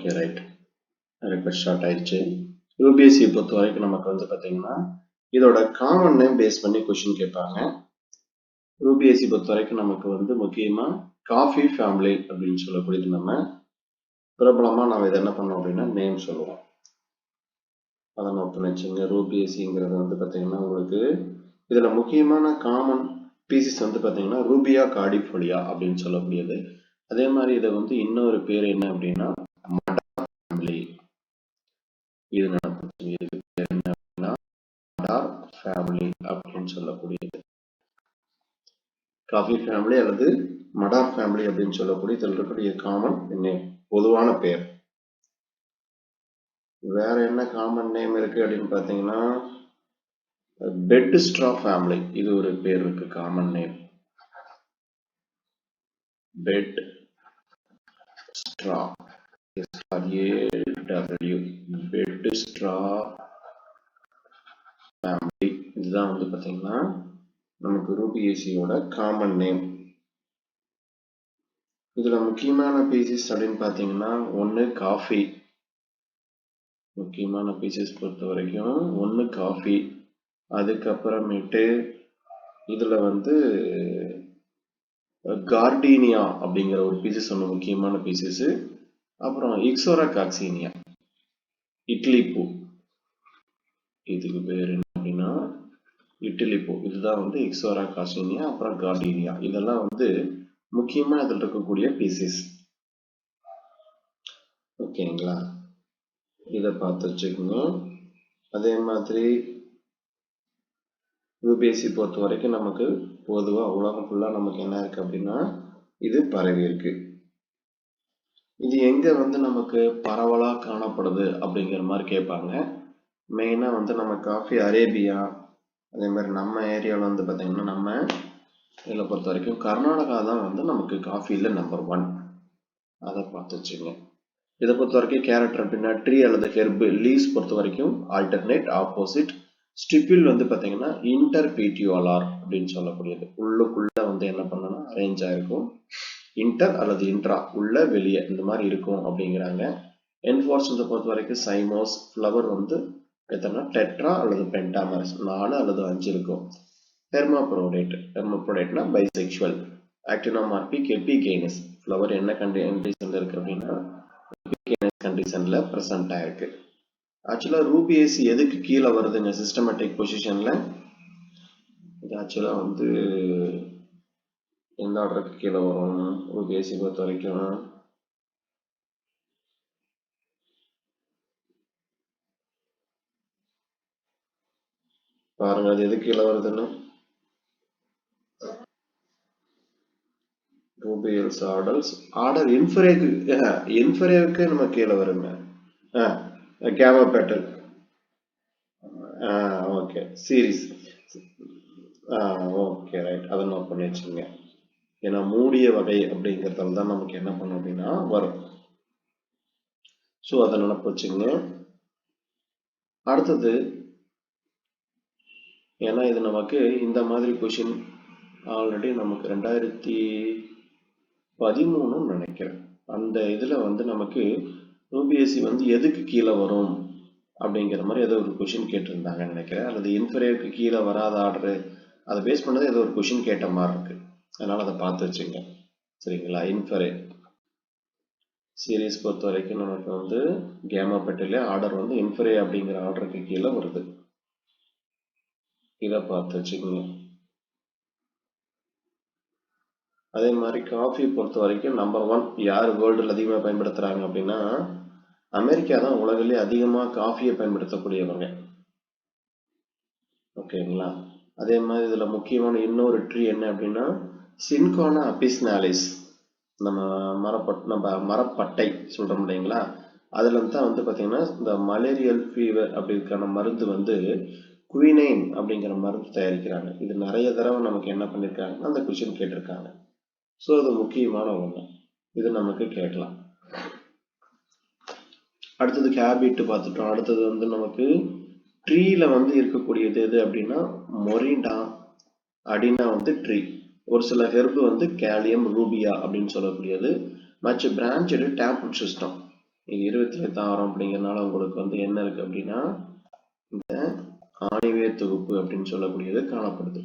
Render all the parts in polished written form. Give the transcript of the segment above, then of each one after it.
Okay right. Request start ஆயிடுச்சு. UPSC பொறுத்த வரைக்கும் நமக்கு வந்து பார்த்தீங்கன்னா இதோட காமன் நேம் பேஸ் பண்ணி கொஷின் கேட்பாங்க. யூபிஎஸ்சி பொறுத்த வரைக்கும் நமக்கு வந்து முக்கியமாக காஃபி ஃபேமிலி அப்படின்னு சொல்லக்கூடியது நம்ம பிரபலமாக நம்ம இதை என்ன பண்ணோம் அப்படின்னா நேம் சொல்லுவோம். அதை நோட் பண்ணி வச்சுங்க. யூபிஎஸ்சிங்கிறது வந்து பார்த்தீங்கன்னா உங்களுக்கு இதில் முக்கியமான காமன் பீசஸ் வந்து பார்த்தீங்கன்னா ரூபியா கார்டிஃபோலியா அப்படின்னு சொல்லக்கூடியது. அதே மாதிரி இதை வந்து இன்னொரு பேர் என்ன அப்படின்னா ஃபேமிலி. இது இதுக்கு பேர் என்ன அப்படின்னா மடார் ஃபேமிலி அப்படின்னு சொல்லக்கூடியது. காஃபி ஃபேமிலி அல்லது மடார் ஃபேமிலி அப்படின்னு சொல்லக்கூடிய இதில் இருக்கக்கூடிய காமன் நேம், பொதுவான பேர். வேற என்ன காமன் நேம் இருக்கு அப்படின்னு பார்த்தீங்கன்னா பெட் ஸ்ட்ரா ஃபேமிலி. இது ஒரு பேர் இருக்கு, common name. Bed straw, bed straw family. இதுதான் வந்து பார்த்தீங்கன்னா நமக்கு யூபிஎஸ்சியோட காமன் நேம். இதுல முக்கியமான பீசஸ் அப்படின்னு பார்த்தீங்கன்னா ஒன்று காஃபி. முக்கியமான பீசஸ் பொறுத்த வரைக்கும் ஒன்று காஃபி, அதுக்கப்புறமேட்டு இதுல வந்து கார்டீனியா அப்படிங்கிற ஒரு பீசஸ் ஒன்று முக்கியமான பீசஸ். அப்புறம் இக்ஸோரா காக்சீனியா, இட்லி பூ. இதுக்கு பேர் என்ன அப்படின்னா இட்லி பூ. இதுதான் வந்து இக்ஸோரா காக்சீனியா, அப்புறம் கார்டீனியா. இதெல்லாம் வந்து முக்கியமா இதில் இருக்கக்கூடிய பீசஸ். ஓகேங்களா, இதை பார்த்து வச்சுக்கோங்க. அதே மாதிரி யூபிஎஸ்சி பொறுத்த வரைக்கும் நமக்கு பொதுவாக உலகம் ஃபுல்லாக நமக்கு என்ன இருக்கு அப்படின்னா இது பரவி இருக்கு. இது எங்க வந்து நமக்கு பரவலாக காணப்படுது அப்படிங்கிற மாதிரி கேட்பாங்க. மெயினாக வந்து நம்ம காஃபி அரேபியா, அதே மாதிரி நம்ம ஏரியாவில் வந்து பார்த்தீங்கன்னா நம்ம இதில் பொறுத்த வரைக்கும் கர்நாடகா தான் வந்து நமக்கு காஃபியில் நம்பர் 1. அதை பார்த்து வச்சுங்க. இதை பொறுத்த வரைக்கும் கேரக்டர் அப்படின்னா ட்ரீ அல்லது ஹெர்பு. லீவ்ஸ் பொறுத்த வரைக்கும் ஆல்டர்னேட், ஆப்போசிட். ஸ்டிப்பிள் வந்து பார்த்தீங்கன்னா இன்டர்பீட்டியோலார் அப்படின்னு சொல்லக்கூடியது. உள்ளுக்குள்ள வந்து என்ன பண்ணணும் அரேஞ்ச் ஆயிருக்கும். இன்டர் அல்லது இன்ட்ரா, உள்ள வெளியே இந்த மாதிரி இருக்கும் அப்படிங்கிறாங்க. என்ஃபோர்ஸ் வந்து பொறுத்த வரைக்கும் சைமோஸ். ஃப்ளவர் வந்து எத்தனை டெட்ரா அல்லது பென்டாமர்ஸ், 4 அல்லது 5 இருக்கும். ஹெர்மாப்ரோடேட். ஹெர்மாப்ரோடேட்னா பைசெக்சுவல். ஆக்டினோமார்பிக், எபிகேனஸ். ஃப்ளவர் என்ன கண்டிஷன்ல இருக்கு அப்படின்னா கண்டிஷன்ல பிரசன்ட் ஆயிருக்கு. ஆக்சுவலா யூபிஎஸ்சி எதுக்கு கீழே வருதுங்க சிஸ்டமேட்டிக் பொசிஷன்ல? இது ஆக்சுவலா வந்து எந்த ஆர்டருக்கு கீழே வரும் யூபிஎஸ்சி பொறுத்த வரைக்கும்? பாருங்க அது எது கீழே வருதுன்னு. ரூபியல்ஸ் ஆர்டர்ஸ் ஆர்டர் இன்ஃபரேவுக்கு நம்ம கீழே வருங்க. கேமா pattern. Okay series. Okay right, அதை நோட் பண்ணி வச்சுங்க. ஏன்னா மூடிய வகை அப்படிங்கிறதால தான் நமக்கு என்ன பண்ணும் அப்படின்னா வரும். ஸோ அதை நினப்பு வச்சுங்க. அடுத்தது ஏன்னா இது நமக்கு இந்த மாதிரி கொஷின் ஆல்ரெடி நமக்கு 2013 நினைக்கிறேன். அந்த இதில் வந்து நமக்கு யூபிஎஸ்சி வந்து எதுக்கு கீழே வரும் அப்படிங்கிற மாதிரி ஏதோ ஒரு கொஷின் கேட்டிருந்தாங்கன்னு நினைக்கிறேன். அல்லது இன்ஃபரேவுக்கு கீழே வராத ஆர்டரு அதை பேஸ் பண்ணது ஏதோ ஒரு கொஷின் கேட்ட மாதிரி இருக்கு. அதனால அதை பார்த்து வச்சுங்க. சரிங்களா. இன்ஃபரே சீரீஸ் பொறுத்த வரைக்கும் நமக்கு வந்து கேமா பெட்டில ஆர்டர் வந்து இன்ஃபரே அப்படிங்கிற ஆர்டருக்கு கீழே வருது. இதை பார்த்து வச்சுக்கோங்க. அதே மாதிரி காஃபி பொறுத்த வரைக்கும் நம்பர் 1 யார் வேர்ல்டில் அதிகமாக பயன்படுத்துறாங்க அப்படின்னா அமெரிக்கா தான் உலகிலே அதிகமாக காஃபியை பயன்படுத்தக்கூடியவங்க. ஓகேங்களா. அதே மாதிரி இதுல முக்கியமான இன்னொரு ட்ரீ என்ன அப்படின்னா சின்கோனா அபிஸ்னாலிஸ். நம்ம மரப்பட்டை சொல்றோம் இல்லைங்களா, அதுல தான் வந்து பாத்தீங்கன்னா இந்த மலேரியல் ஃபீவர் அப்படிக்கான மருந்து வந்து குயினைன் அப்படிங்கிற மருந்து தயாரிக்கிறாங்க. இது நிறைய தடவை நமக்கு என்ன பண்ணிருக்காங்கன்னா அந்த கொஸ்டின் கேட்டிருக்காங்க. ஸோ அது முக்கியமான ஒண்ணு, இது நமக்கு கேட்கலாம். அடுத்தது ஹேபிட் பார்த்துட்டோம். அடுத்தது வந்து நமக்கு ட்ரீல வந்து இருக்கக்கூடியது எது அப்படின்னா மொரிண்டா, அடினா வந்து ட்ரீ. ஒரு சில ஹெர்பு வந்து கேலியம் ரூபியா அப்படின்னு சொல்லக்கூடியது. மற்ற பிரான்ச்சடு டேப்ரூட் சிஸ்டம். இது இருபத்திலை தாவரம் அப்படிங்கிறதுனால உங்களுக்கு வந்து என்ன இருக்கு அப்படின்னா இந்த ஆணிவேர் தொகுப்பு அப்படின்னு சொல்லக்கூடியது காணப்படுது.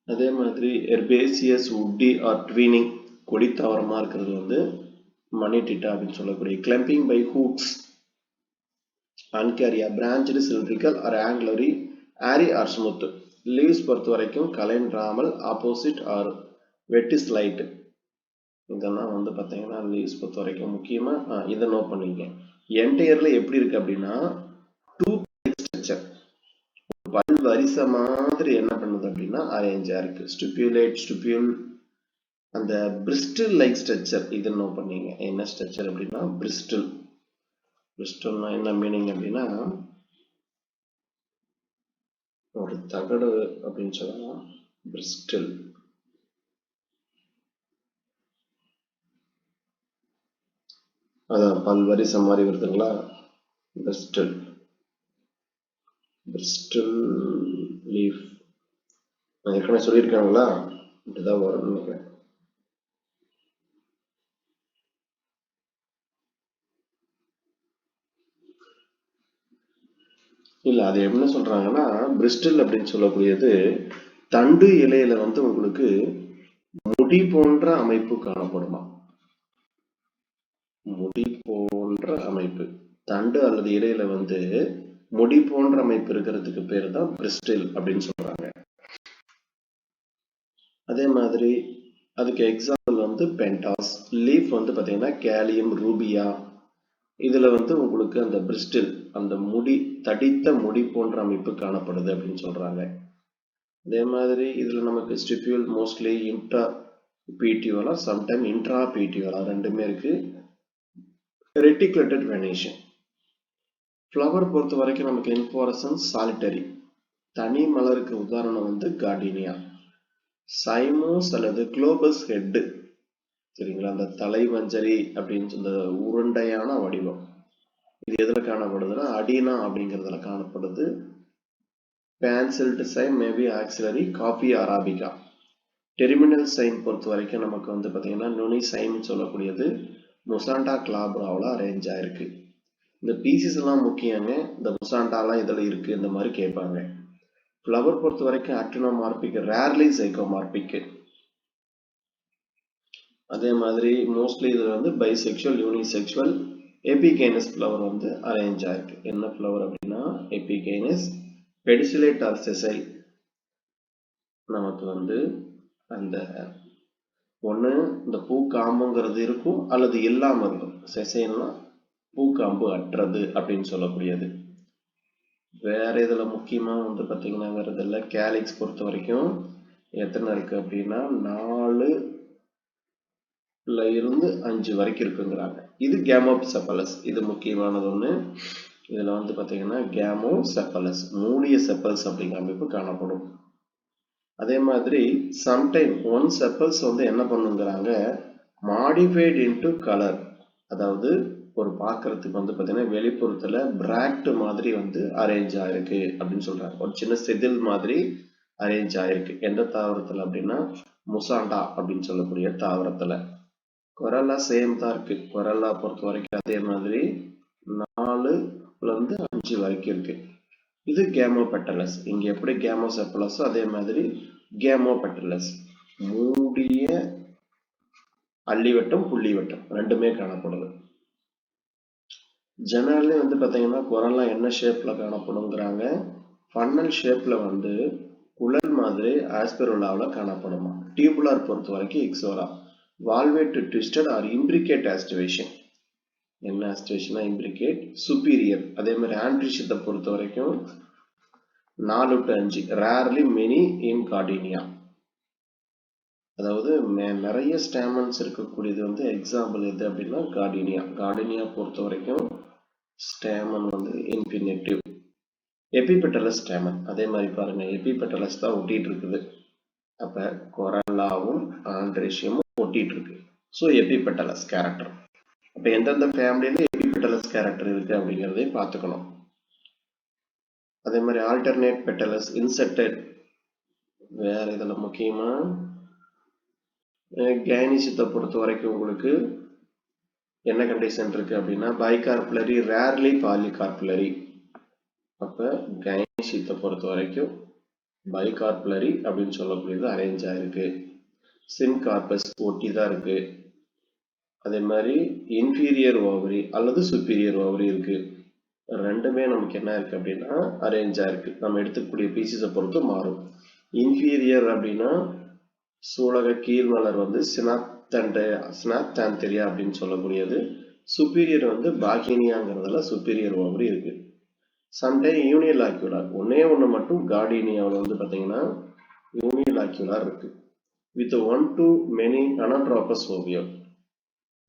அதே மாதிரி ஹெர்பேசியஸ் உட்டி ஆர் ட்வீனிங் கொடி தாவரமா இருக்கிறது வந்து மணிடிட்டா அப்படின்னு சொல்லக்கூடிய climbing by hooks Uncaria branched cylindrical or angularly hairy or smooth leaves பொறுத்த வரைக்கும் கலைன்றாமல் ஆப்போசிட் ஆர் வெட்டிஸ்லைட். இதெல்லாம் வந்து பார்த்தீங்கன்னா லீவ்ஸ் பொறுத்த வரைக்கும் முக்கியமாக இதை நோட் பண்ணிக்க. என்டையர்ல எப்படி இருக்கு அப்படின்னா டூத் ஸ்ட்ரக்சர் பல் வரிசை மாதிரி என்ன பண்ணுது அப்படின்னா அரேஞ்சா இருக்கு. ஸ்டிப்யூலேட் ஸ்டிப்யூல் அந்த பிரிஸ்டில் லைக் ஸ்ட்ரக்சர் இதை நோட் பண்ணிங்க. என்ன ஸ்ட்ரக்சர் அப்படின்னா பிரிஸ்டில். பிரிஸ்டில்னா என்ன மீனிங் அப்படின்னா ஒரு தகடு அப்படின்னு சொல்லலாம். பிரிஸ்டில் அதான் பல்வரிசை மாதிரி வருதுங்களா. பிரிஸ்டில் பிரிஸ்டில் லீஃப் ஏற்கனவே சொல்லியிருக்காங்களா, இப்படிதான் வரும்னு நினைக்கிறேன். இல்ல அது என்ன சொல்றாங்கன்னா பிரிஸ்டில் அப்படின்னு சொல்லக்கூடியது தண்டு இலையில வந்து உங்களுக்கு முடி போன்ற அமைப்பு காணப்படுமா. முடி போன்ற அமைப்பு தண்டு அல்லது இலையில வந்து முடி போன்ற அமைப்பு இருக்கிறதுக்கு பேர் தான் பிரிஸ்டில் அப்படின்னு சொல்றாங்க. அதே மாதிரி அதுக்கு எக்ஸாம்பிள் வந்து பென்டாஸ் லீஃப் வந்து பாத்தீங்கன்னா கேலியம் ரூபியா. இதுல வந்து உங்களுக்கு அந்த பிரிஸ்டில் அந்த முடி தடித்த முடி போன்ற அமைப்பு காணப்படுது அப்படின்னு சொல்றாங்க. அதே மாதிரி இதுல நமக்கு ஸ்டிப்யூல் மோஸ்ட்லி இன்ட்ரா பீட்டியோலா சம்டைம் இன்ட்ரா பீட்டியோலா ரெண்டுமே இருக்கு. Reticulated venation. ஃப்ளவர் பொறுத்த வரைக்கும் நமக்கு இன்ஃப்ளோரசன்ஸ் சாலிட்டரி. தனி மலருக்கு உதாரணம் வந்து கார்டினியா. சைமோஸ் அல்லது குளோபஸ் ஹெட் சரிங்களா, அந்த தலைமஞ்சரி அப்படின்னு இந்த உருண்டையான வடிவம் இது எதுல காணப்படுதுன்னா அடினா அப்படிங்கிறதுல காணப்படுது. Panicled cyme maybe axillary Coffea arabica. Terminal cyme பொறுத்த வரைக்கும் நமக்கு வந்து பார்த்தீங்கன்னா நுனி சைன் சொல்லக்கூடியது முசாண்டா கிளாப்ராவில் அரேஞ்ச் ஆயிருக்கு. இந்த பீசஸ் எல்லாம் முக்கியங்க. இந்த முசாண்டாலாம் இதில் இருக்கு இந்த மாதிரி கேட்பாங்க. ஃப்ளவர் பொறுத்த வரைக்கும் ஆக்டினோமார்பிக் ரேர்லி சைக்கோமார்பிக். அதே மாதிரி மோஸ்ட்லி இதில் வந்து பைசெக்சுவல் யூனிசெக்சுவல் எபிகைனஸ் ஃப்ளவர் வந்து அரேஞ்ச் ஆயிருக்கு. என்ன ஃப்ளவர் அப்படின்னா எபிகைனஸ் பெடிசிலேட் ஆர் செசைல். நமக்கு வந்து அந்த ஒன்று இந்த பூக்காம்புங்கிறது இருக்கும் அல்லது இல்லாமல் இருக்கும். செசைன்னா பூக்காம்பு அற்றது அப்படின்னு சொல்லக்கூடியது. வேற இதுல முக்கியமா வந்து பாத்தீங்கன்னா வேற இதில் கேலிக்ஸ் பொறுத்த வரைக்கும் எத்தனை இருக்கு அப்படின்னா 4ல இருந்து 5 வரைக்கும் இருக்குங்கிறாங்க. இது கேமோசெப்பலஸ். இது முக்கியமானது ஒண்ணு. இதுல வந்து பாத்தீங்கன்னா கேமோசெப்பலஸ் மூடிய செப்பல்ஸ் அப்படிங்கிற அமைப்பு காணப்படும். அதே மாதிரி சம்டைம் ஒன் செப்பல்ஸ் வந்து என்ன பண்ணுங்கிறாங்க மாடிஃபைட் இன்டு கலர். அதாவது ஒரு பார்க்கறதுக்கு வந்து பார்த்தீங்கன்னா வெளிப்புறத்துல பிராக்ட் மாதிரி வந்து அரேஞ்ச் ஆயிருக்கு அப்படின்னு சொல்றாங்க. ஒரு சின்ன செதில் மாதிரி அரேஞ்ச் ஆயிருக்கு. எந்த தாவரத்துல அப்படின்னா முசாண்டா அப்படின்னு சொல்லக்கூடிய தாவரத்துல. கொரல்லா சேம் தான் இருக்கு. கொரல்லா பொறுத்த வரைக்கும் அதே மாதிரி 4ல இருந்து 5 வரைக்கும் இருக்கு. இது கேமோபெட்டலஸ். இங்க எப்படி கேமோசெப்பலஸோ அதே மாதிரி கேமோபெட்டலஸ் மூடிய அள்ளிவட்டம் புள்ளிவட்டம் ரெண்டுமே காணப்படுது. ஜெனரலி வந்து பார்த்தீங்கன்னா கொரல்லா என்ன ஷேப்ல காணப்படுங்கிறாங்க ஃபன்னல் ஷேப்ல வந்து குழல் மாதிரி ஆஸ்பெருலாவில் காணப்படுமா. டியூபுலார் பொறுத்த வரைக்கும் Ixora. Valvate twisted or imbricate aestivation. என்ன ஆஸ்டிவேஷனா இம்ப்ரிகேட் சுப்பீரியர். அதே மாதிரி ஆண்ட்ரிஷத்தை பொறுத்த வரைக்கும் 4 to 5 rarely many in Gardenia. அதாவது நிறைய ஸ்டாமன்ஸ் இருக்கக்கூடியது வந்து எக்ஸாம்பிள் எது அப்படின்னா கார்டினியா. கார்டினியா பொறுத்த வரைக்கும் ஸ்டாமன் வந்து இன்ஃபினிட்டிவ். எபிபெட்டலஸ் ஸ்டாமன் அதே மாதிரி பாருங்க எபிபெட்டலஸ் தான் ஒட்டிட்டு இருக்குது. அப்ப கொரல்லாவும் ஆண்ட்ரேஷியமும் ஒட்டிட்டு இருக்கு. So epipetalous character. அப்ப எந்தெந்த ஃபேமிலியில எபிபெட்டலஸ் கேரக்டர் இருக்கு அப்படிங்கிறதையும் பார்த்துக்கணும். அதே மாதிரி ஆல்டர்னேட் பெட்டலஸ் இன்செக்டட். வேற இதுல முக்கியமா கைனீசியத்தை பொறுத்த வரைக்கும் உங்களுக்கு என்ன கண்டிஷன் இருக்கு அப்படின்னா பைகார்புலரி, ரேர்லி பாலிகார்புலரி. அப்ப கைனீசியத்தை பொறுத்த வரைக்கும் பைகார்புலரி அப்படின்னு சொல்லக்கூடியது அரேஞ்ச் ஆயிருக்கு. சின்கார்பஸ் ஒட்டி தான் இருக்கு. அதே மாதிரி இன்ஃபீரியர் ஓவரி அல்லது சுப்பீரியர் ஓவரி இருக்கு. ரெண்டுமே நமக்கு என்ன இருக்கு அப்படின்னா அரேஞ்ச் ஆயிருக்கு. நம்ம எடுத்துக்கூடிய பீசிஸை பொறுத்து மாறும். இன்ஃபீரியர் அப்படின்னா சூலக கீழ்மலர் வந்து சினாப்தான்தெரியா அப்படின்னு சொல்லக்கூடியது. சுப்பீரியர் வந்து பாகினியாங்கிறதுல சுப்பீரியர் ஓவரி இருக்கு. சம்டைம் யூனிலாக்யூலர், ஒண்ணு மட்டும் கார்டினியாவில் வந்து பார்த்தீங்கன்னா யூனிலாக்யூலர் இருக்கு வித் 1 to many அனட்ரோபஸ் ஓவியம்.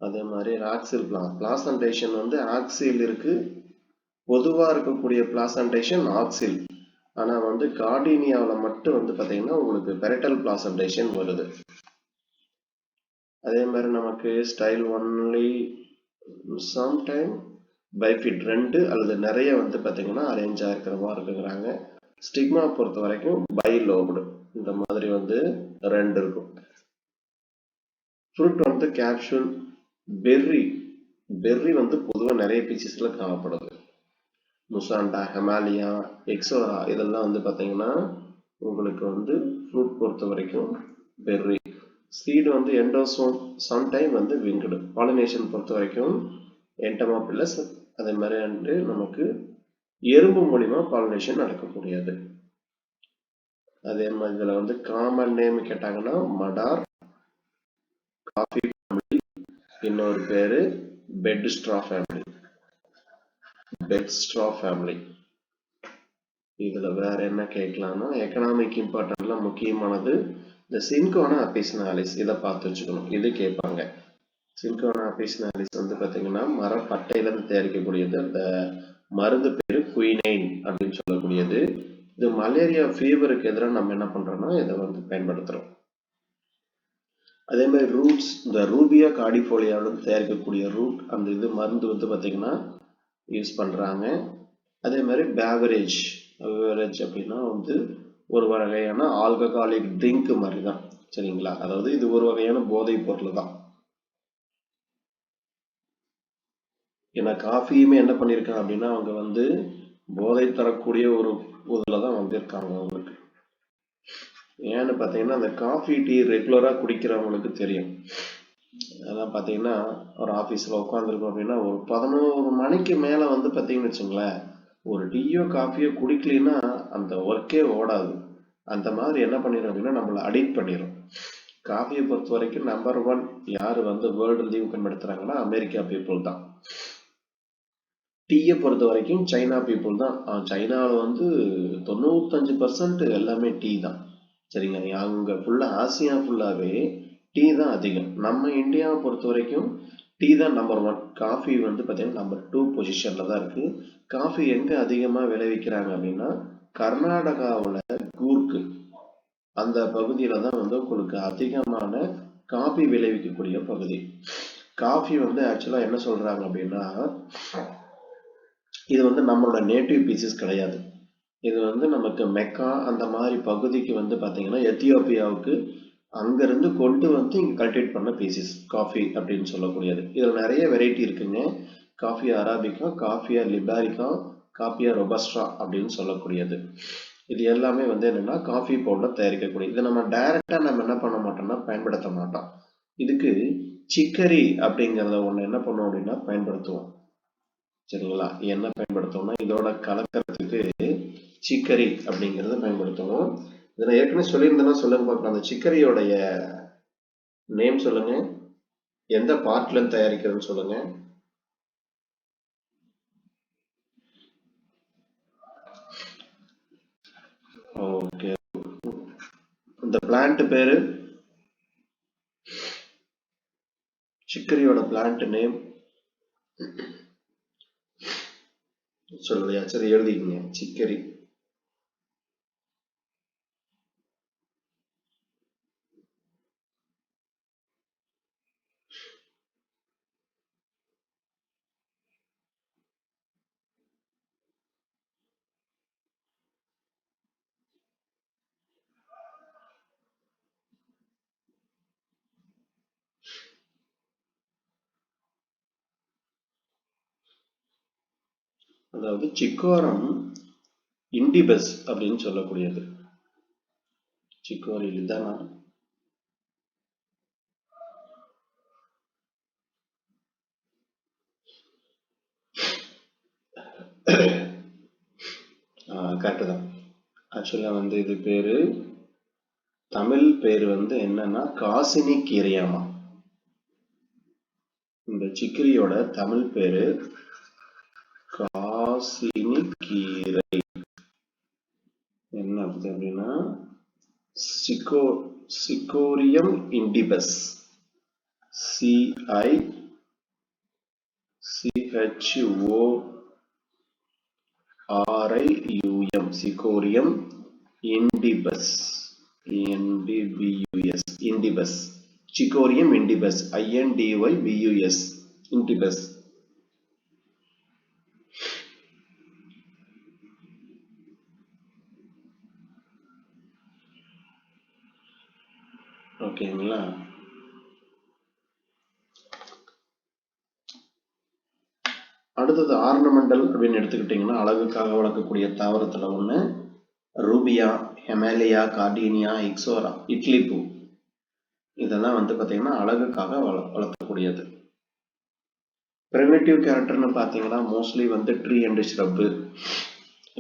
அதே மாதிரி ஆக்சில் பிளாசன்டேஷன் வந்து ஆக்சில் இருக்கு. பொதுவா இருக்கக்கூடிய பிளாசன்டேஷன் ஆக்சில். ஆனா வந்து கார்டினியாவில் மட்டும் வந்து பார்த்தீங்கன்னா உங்களுக்கு பெரட்டல் பிளாசன்டேஷன் வருது. அதே மாதிரி நமக்கு ஸ்டைல் ஒன்லி சம்டைம் பைஃபிட் 2 அல்லது நிறைய வந்து பார்த்தீங்கன்னா அரேஞ்ச் ஆகிருக்கிற மாதிரி இருக்குங்கிறாங்க. ஸ்டிக்மா பொறுத்த வரைக்கும் பைலோப்டு இந்த மாதிரி வந்து 2 இருக்கும். ஃப்ரூட் வந்து கேப்சூல், பெர்ரி வந்து பொதுவாக நிறைய பீசஸ்ல காணப்படுது. முசாண்டா, ஹெமாலியா, எக்ஸோரா இதெல்லாம் வந்து பார்த்தீங்கன்னா உங்களுக்கு வந்து ஃப்ரூட் பொறுத்த வரைக்கும் பெர்ரி. சீடு வந்து எண்டோசோம், சம்டைம் வந்து விங்குடு. பாலினேஷன் பொறுத்த வரைக்கும் என்டமாபிலஸ். அதே மாதிரி வந்து நமக்கு எறும்பு மூலியமா பாலினேஷன் நடக்கக்கூடியது. அதே மாதிரி இதுல வந்து காமன் நேம் கேட்டாங்கன்னா மடார், காஃபி ஃபேமிலி, இன்னொரு பேரு பெட் ஸ்ட்ரா ஃபேமிலி. இதுல வேற என்ன கேட்கலாம்னா எக்கனாமிக் இம்பார்ட்டன்ட்ல முக்கியமானது இந்த சின்கோனா அபிசினாலிஸ். இதை பார்த்து வச்சுக்கணும், இது கேட்பாங்க. சின்கோனா அபிசினாலிஸ் வந்து பாத்தீங்கன்னா மரப்பட்டையில இருந்து தயாரிக்கக்கூடியது. அந்த மருந்து பேரு குயினைன் அப்படின்னு சொல்லக்கூடியது. இது மலேரியா ஃபீவருக்கு எதிராக நம்ம என்ன பண்றோம்னா இதை வந்து பயன்படுத்துறோம். அதே மாதிரி ரூட்ஸ், இந்த ரூபியா கார்டிஃபோலியாவில் தயாரிக்கக்கூடிய ரூட் அந்த இது மருந்து வந்து பாத்தீங்கன்னா யூஸ் பண்றாங்க. அதே மாதிரி பேவரேஜ் அப்படின்னா வந்து ஒரு வகையான ஆல்கஹாலிக் ட்ரிங்க் மாதிரி தான், சரிங்களா? அதாவது இது ஒரு வகையான போதை பொருள் தான். ஏன்னா காஃபியுமே என்ன பண்ணியிருக்காங்க அப்படின்னா அவங்க வந்து போதை தரக்கூடிய ஒரு இதுல தான் வந்திருக்காங்க அவங்களுக்கு. ஏன்னு பார்த்தீங்கன்னா அந்த காஃபி டீ ரெகுலராக குடிக்கிறவங்களுக்கு தெரியும். அதான் பார்த்தீங்கன்னா ஒரு ஆஃபீஸில் உட்காந்துருக்கோம் அப்படின்னா ஒரு 11 மணிக்கு மேலே வந்து பார்த்தீங்கன்னு வச்சுங்களேன், ஒரு டீயோ காஃபியோ குடிக்கலைன்னா அந்த ஒர்க்கே ஓடாது. அந்த மாதிரி என்ன பண்ணிடும் அப்படின்னா நம்மளை அடிக்ட் பண்ணிடும். காஃபியை பொறுத்த வரைக்கும் நம்பர் 1 யார் வந்து வேர்ல்டுலையும் பயன்படுத்துறாங்கன்னா அமெரிக்கா பீப்புள் தான். டீயை பொறுத்த வரைக்கும் சைனா பீப்புள் தான். சைனாவில் வந்து 95% எல்லாமே டீ தான், சரிங்க. அங்கே ஃபுல்லாக ஆசியா ஃபுல்லாகவே டீ தான் அதிகம். நம்ம இந்தியாவை பொறுத்த வரைக்கும் டீ தான் நம்பர் 1. காஃபி வந்து பார்த்தீங்கன்னா நம்பர் 2 பொசிஷனில் தான் இருக்குது. காஃபி எங்கே அதிகமாக விளைவிக்கிறாங்க அப்படின்னா கர்நாடகாவில் கூர்க்கு அந்த பகுதியில் தான் வந்து உங்களுக்கு அதிகமான காஃபி விளைவிக்கக்கூடிய பகுதி. காஃபி வந்து ஆக்சுவலாக என்ன சொல்கிறாங்க அப்படின்னா இது வந்து நம்மளோட நேட்டிவ் பீசஸ் கிடையாது. இது வந்து நமக்கு மெக்கா அந்த மாதிரி பகுதிக்கு வந்து பார்த்தீங்கன்னா எத்தியோப்பியாவுக்கு அங்கிருந்து கொண்டு வந்து இங்கே கல்டிவேட் பண்ண பீசஸ் காஃபி அப்படின்னு சொல்லக்கூடியது. இதில் நிறைய வெரைட்டி இருக்குங்க. காஃபியா அராபிகா, காஃபியா லிபாரிகா, காஃபியா ரொபஸ்ட்ரா அப்படின்னு சொல்லக்கூடியது. இது எல்லாமே வந்து என்னன்னா காஃபி பவுடர் தயாரிக்கக்கூடிய. இதை நம்ம டைரக்டா நம்ம என்ன பண்ண மாட்டோம்னா பயன்படுத்த மாட்டோம். இதுக்கு சிக்கரி அப்படிங்கிறத ஒன்று என்ன பண்ணுவோம் அப்படின்னா பயன்படுத்துவோம், சரிங்களா? என்ன பயன்படுத்துவோம்னா இதோட கலக்கிறதுக்கு சிக்கரி அப்படிங்கிறத பயன்படுத்துவோம். இதை நான் ஏற்கனவே சொல்லியிருந்தேன்னா சொல்லுங்க பார்க்கலாம். அந்த சிக்கரியோடைய நேம் சொல்லுங்க, எந்த பார்ட்ல இருந்து தயாரிக்கிறதுன்னு சொல்லுங்க. ஓகே, இந்த பிளான்ட் பேரு, சிக்கரியோட பிளான்ட் நேம் சொல்லுங்க. சரி எழுதிக்கங்க, சிக்கரி. அதாவது சிக்கோரம் இண்டிபஸ் அப்படின்னு சொல்லக்கூடியது. சிக்கோரி இதுதானா? கரெக்டு தான். ஆக்சுவலாக வந்து இது பேரு தமிழ் பேர் வந்து என்னன்னா காசினி கீரையாமா. இந்த சிக்கிரியோட தமிழ் பேரு காசினி கீரை. என்ன அப்படின்னா Cichorium இண்டிபஸ், CICHORIUM, Cichorium இண்டிபஸ், இண்டிபஸ், Cichorium இண்டிபஸ், INDYBUS, இண்டிபஸ். ஓகேங்களா? அடுத்தது ஆர்னமெண்டல் அப்படின்னு எடுத்துக்கிட்டீங்கன்னா அழகுக்காக வளர்க்கக்கூடிய தாவரத்துல ஒண்ணு ரூபியா, ஹெமேலியா, கார்டினியா, இக்ஸோரா, இட்லி பூ. இதெல்லாம் வந்து பாத்தீங்கன்னா அழகுக்காக வளர்க்கக்கூடியது. பிரிமிட்டிவ் கேரக்டர்னு பாத்தீங்கன்னா மோஸ்ட்லி வந்து ட்ரீ அண்ட் ஷ்ரப்.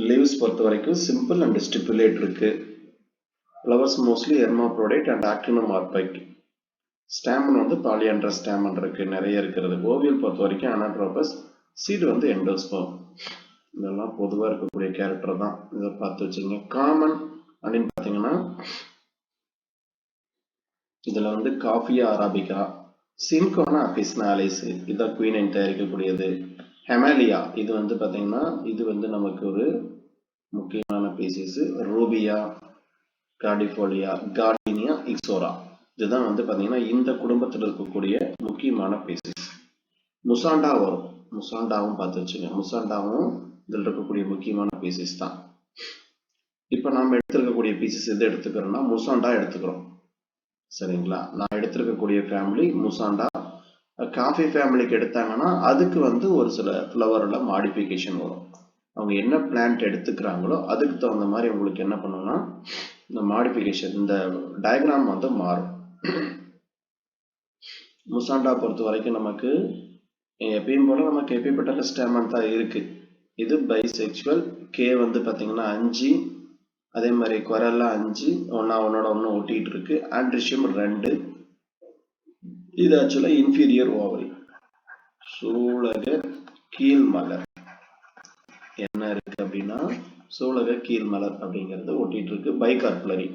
லீவ்ஸ் பொறுத்த வரைக்கும் சிம்பிள் அண்ட் ஸ்டிப்புலேட் இருக்கு. Flowers mostly hermaphrodite and actinomorphic. Stamen வந்து பாலியாண்ட்ரஸ் ஸ்டாமன் இருக்கு, நிறைய இருக்கிறது. ஓவியல் பொறுத்த வரைக்கும் அனாட்ரோபஸ், சீடு வந்து எண்டோஸ்போம். இதெல்லாம் பொதுவாக இருக்கக்கூடிய கேரக்டர் தான். இதை பார்த்து வச்சுங்க. காமன் அப்படின்னு பார்த்தீங்கன்னா இதில் வந்து காஃபியா அராபிகா, சின்கோனா அபிஸ்னாலிஸ், இதான் குயினைன் தயாரிக்கக்கூடியது. ஹெமாலியா இது வந்து பார்த்தீங்கன்னா இது வந்து நமக்கு ஒரு முக்கியமான பீசஸ். ரூபியா, கார்டிஃபோலியா, கார்டினியா, இக்ஸோரா, இதுதான் வந்து பார்த்தீங்கன்னா இந்த குடும்பத்தில் இருக்கக்கூடிய முக்கியமான பீசஸ். முசாண்டா வரும், முசாண்டாவும் பார்த்து வச்சுங்க. முசாண்டாவும் இதில் இருக்கக்கூடிய முக்கியமான பீசஸ் தான். இப்போ நம்ம எடுத்துருக்கக்கூடிய பீசஸ் எது எடுத்துக்கிறோம்னா முசாண்டா எடுத்துக்கிறோம், சரிங்களா? நான் எடுத்திருக்கக்கூடிய ஃபேமிலி முசாண்டா. காஃபி ஃபேமிலிக்கு எடுத்தாங்கன்னா அதுக்கு வந்து ஒரு சில ஃப்ளவரோட மாடிஃபிகேஷன் வரும். அவங்க என்ன பிளான்ட் எடுத்துக்கிறாங்களோ அதுக்கு தகுந்த மாதிரி உங்களுக்கு என்ன பண்ணுன்னா இந்த மாடிஃபிகேஷன், இந்த டயக்ராம் வந்து மாறும். முசாண்டா பொறுத்த வரைக்கும் நமக்கு எப்பயும் போல நமக்கு எபிபெட்டல் ஸ்டாமன் தான் இருக்கு. இது பைசெக்சுவல். கே வந்து பாத்தீங்கன்னா 5, அதே மாதிரி குரல்லாம் 5, ஒன்னோட ஒன்று ஒட்டிட்டு இருக்கு. ஆண்ட்ரிஷியம் 2. இது ஆக்சுவலா இன்ஃபீரியர் ஓவரி. சூலக கீழ்மலர் என்ன இருக்கு அப்படின்னா சூலக கீழ்மலர் அப்படிங்கிறது ஒட்டிட்டு இருக்கு. பைகார்புலரி.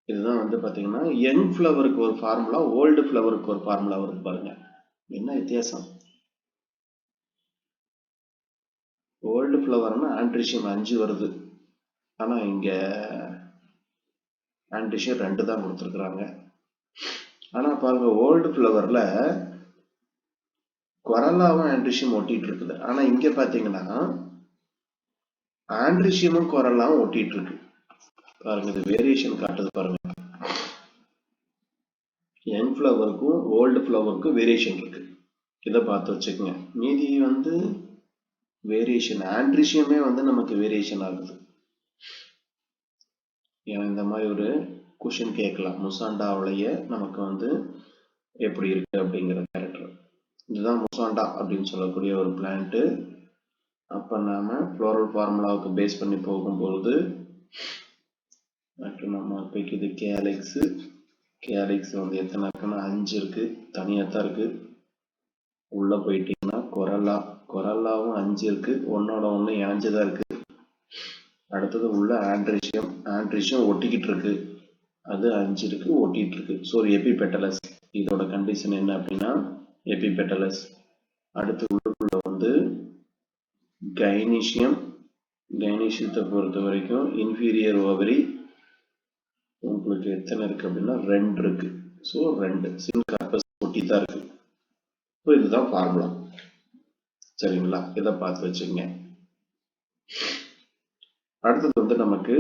இதுதான் வந்து பாத்தீங்கன்னா யங் ஃபிளவருக்கு ஒரு ஃபார்முலா, ஓல்டு ஃபிளவருக்கு ஒரு ஃபார்முலா வருது பாருங்க. என்ன வித்தியாசம்? ஓல்டு ஃபிளவர்னா ஆண்ட்ரிஷியம் 5 வருது, ஆனா இங்க ஆண்ட்ரிஷியம் 2 தான் கொடுத்துருக்குறாங்க. ஆனா பாருங்க ஓல்டு ஃபிளவர்ல கொரல்லாவும் ஆண்ட்ரிஷியம் ஒட்டிட்டு இருக்குது. ஆனா இங்க பாத்தீங்கன்னா ஆண்ட்ரிஷியமும் கொரல்லாவும் ஒட்டிட்டு இருக்கு. பாருங்க இது வேரியேஷன் காட்டுது பாருங்க. யங் ஃபிளவருக்கும் ஓல்டு ஃபிளவருக்கும் வேரியேஷன் இருக்கு. இதை பார்த்து வச்சுக்கோங்க. மீதி வந்து வேரியேஷன் ஆண்ட்ரிஷியமே வந்து நமக்கு வேரியேஷன் ஆகுது. ஏன்னா இந்த மாதிரி ஒரு கொஷின் கேட்கலாம், முசாண்டாவுடைய நமக்கு வந்து எப்படி இருக்கு அப்படிங்கிற கேரக்டர். இதுதான் முசாண்டா அப்படின்னு சொல்லக்கூடிய ஒரு பிளான்ட். அப்ப நாம ஃப்ளோரல் ஃபார்முலாவுக்கு பேஸ் பண்ணி போகும்போது நம்ம இது கேலக்ஸ். கேலக்ஸ் வந்து எத்தனை இருக்குன்னா 5 இருக்கு, தனியா தான் இருக்கு. உள்ள போயிட்டீங்கன்னா கொரல்லாவும் 5 இருக்கு, ஒன்னோட ஒண்ணு இணைஞ்சுதான் இருக்கு. அடுத்தது உள்ள ஆண்ட்ரிஷியம் ஒட்டிக்கிட்டு இருக்கு, அது 5 இருக்கு, ஒட்டிட்டு இருக்கு. ஸோ எபிபெட்டலஸ். இதோட கண்டிஷன் என்ன அப்படின்னா எபிபெட்டலஸ். அடுத்து உள்ளுக்குள்ள வந்து கைனீஷியத்தை பொறுத்த வரைக்கும் இன்ஃபீரியர் ஓவரி உங்களுக்கு எத்தனை இருக்கு அப்படின்னா 2 இருக்கு. ஸோ 2 சின்கார்பஸ் ஒட்டி தான் இருக்கு. ஸோ இதுதான் ஃபார்முலா, சரிங்களா? இதை பார்த்து வச்சுங்க. அடுத்தது வந்து நமக்கு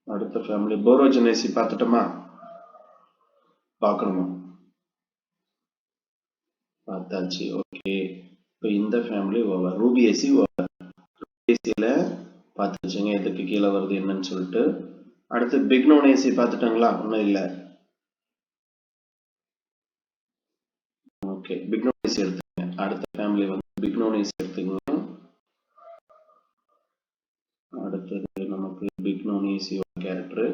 அடுத்த ஃபேமிலி போரோஜெனேசி பார்த்துட்டோமா? பார்க்கணுமா? பார்த்தாச்சு. ஓகே. இப்போ இந்த ஃபேமிலி ஓவர். ரூபியேசி ஓவர். ரூபியேசியில் பார்த்து வச்சுங்க எதுக்கு கீழே வருது என்னன்னு சொல்லிட்டு. அடுத்து பிக்னோனேசி பார்த்துட்டாங்களா? ஒன்றும் இல்லை. ஓகே, பிக்னோனேசி எடுத்துக்கங்க. அடுத்த ஃபேமிலி வந்து பிக்னோனேசி எடுத்துக்கங்க. அடுத்தது நமக்கு பிக்னோனேசியோட கேரக்டர்.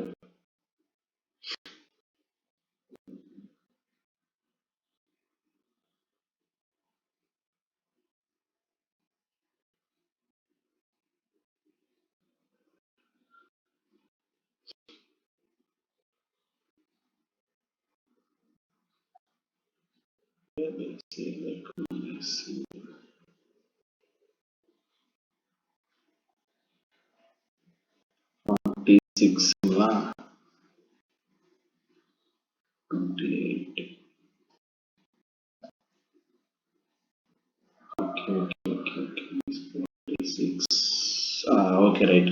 Okay right.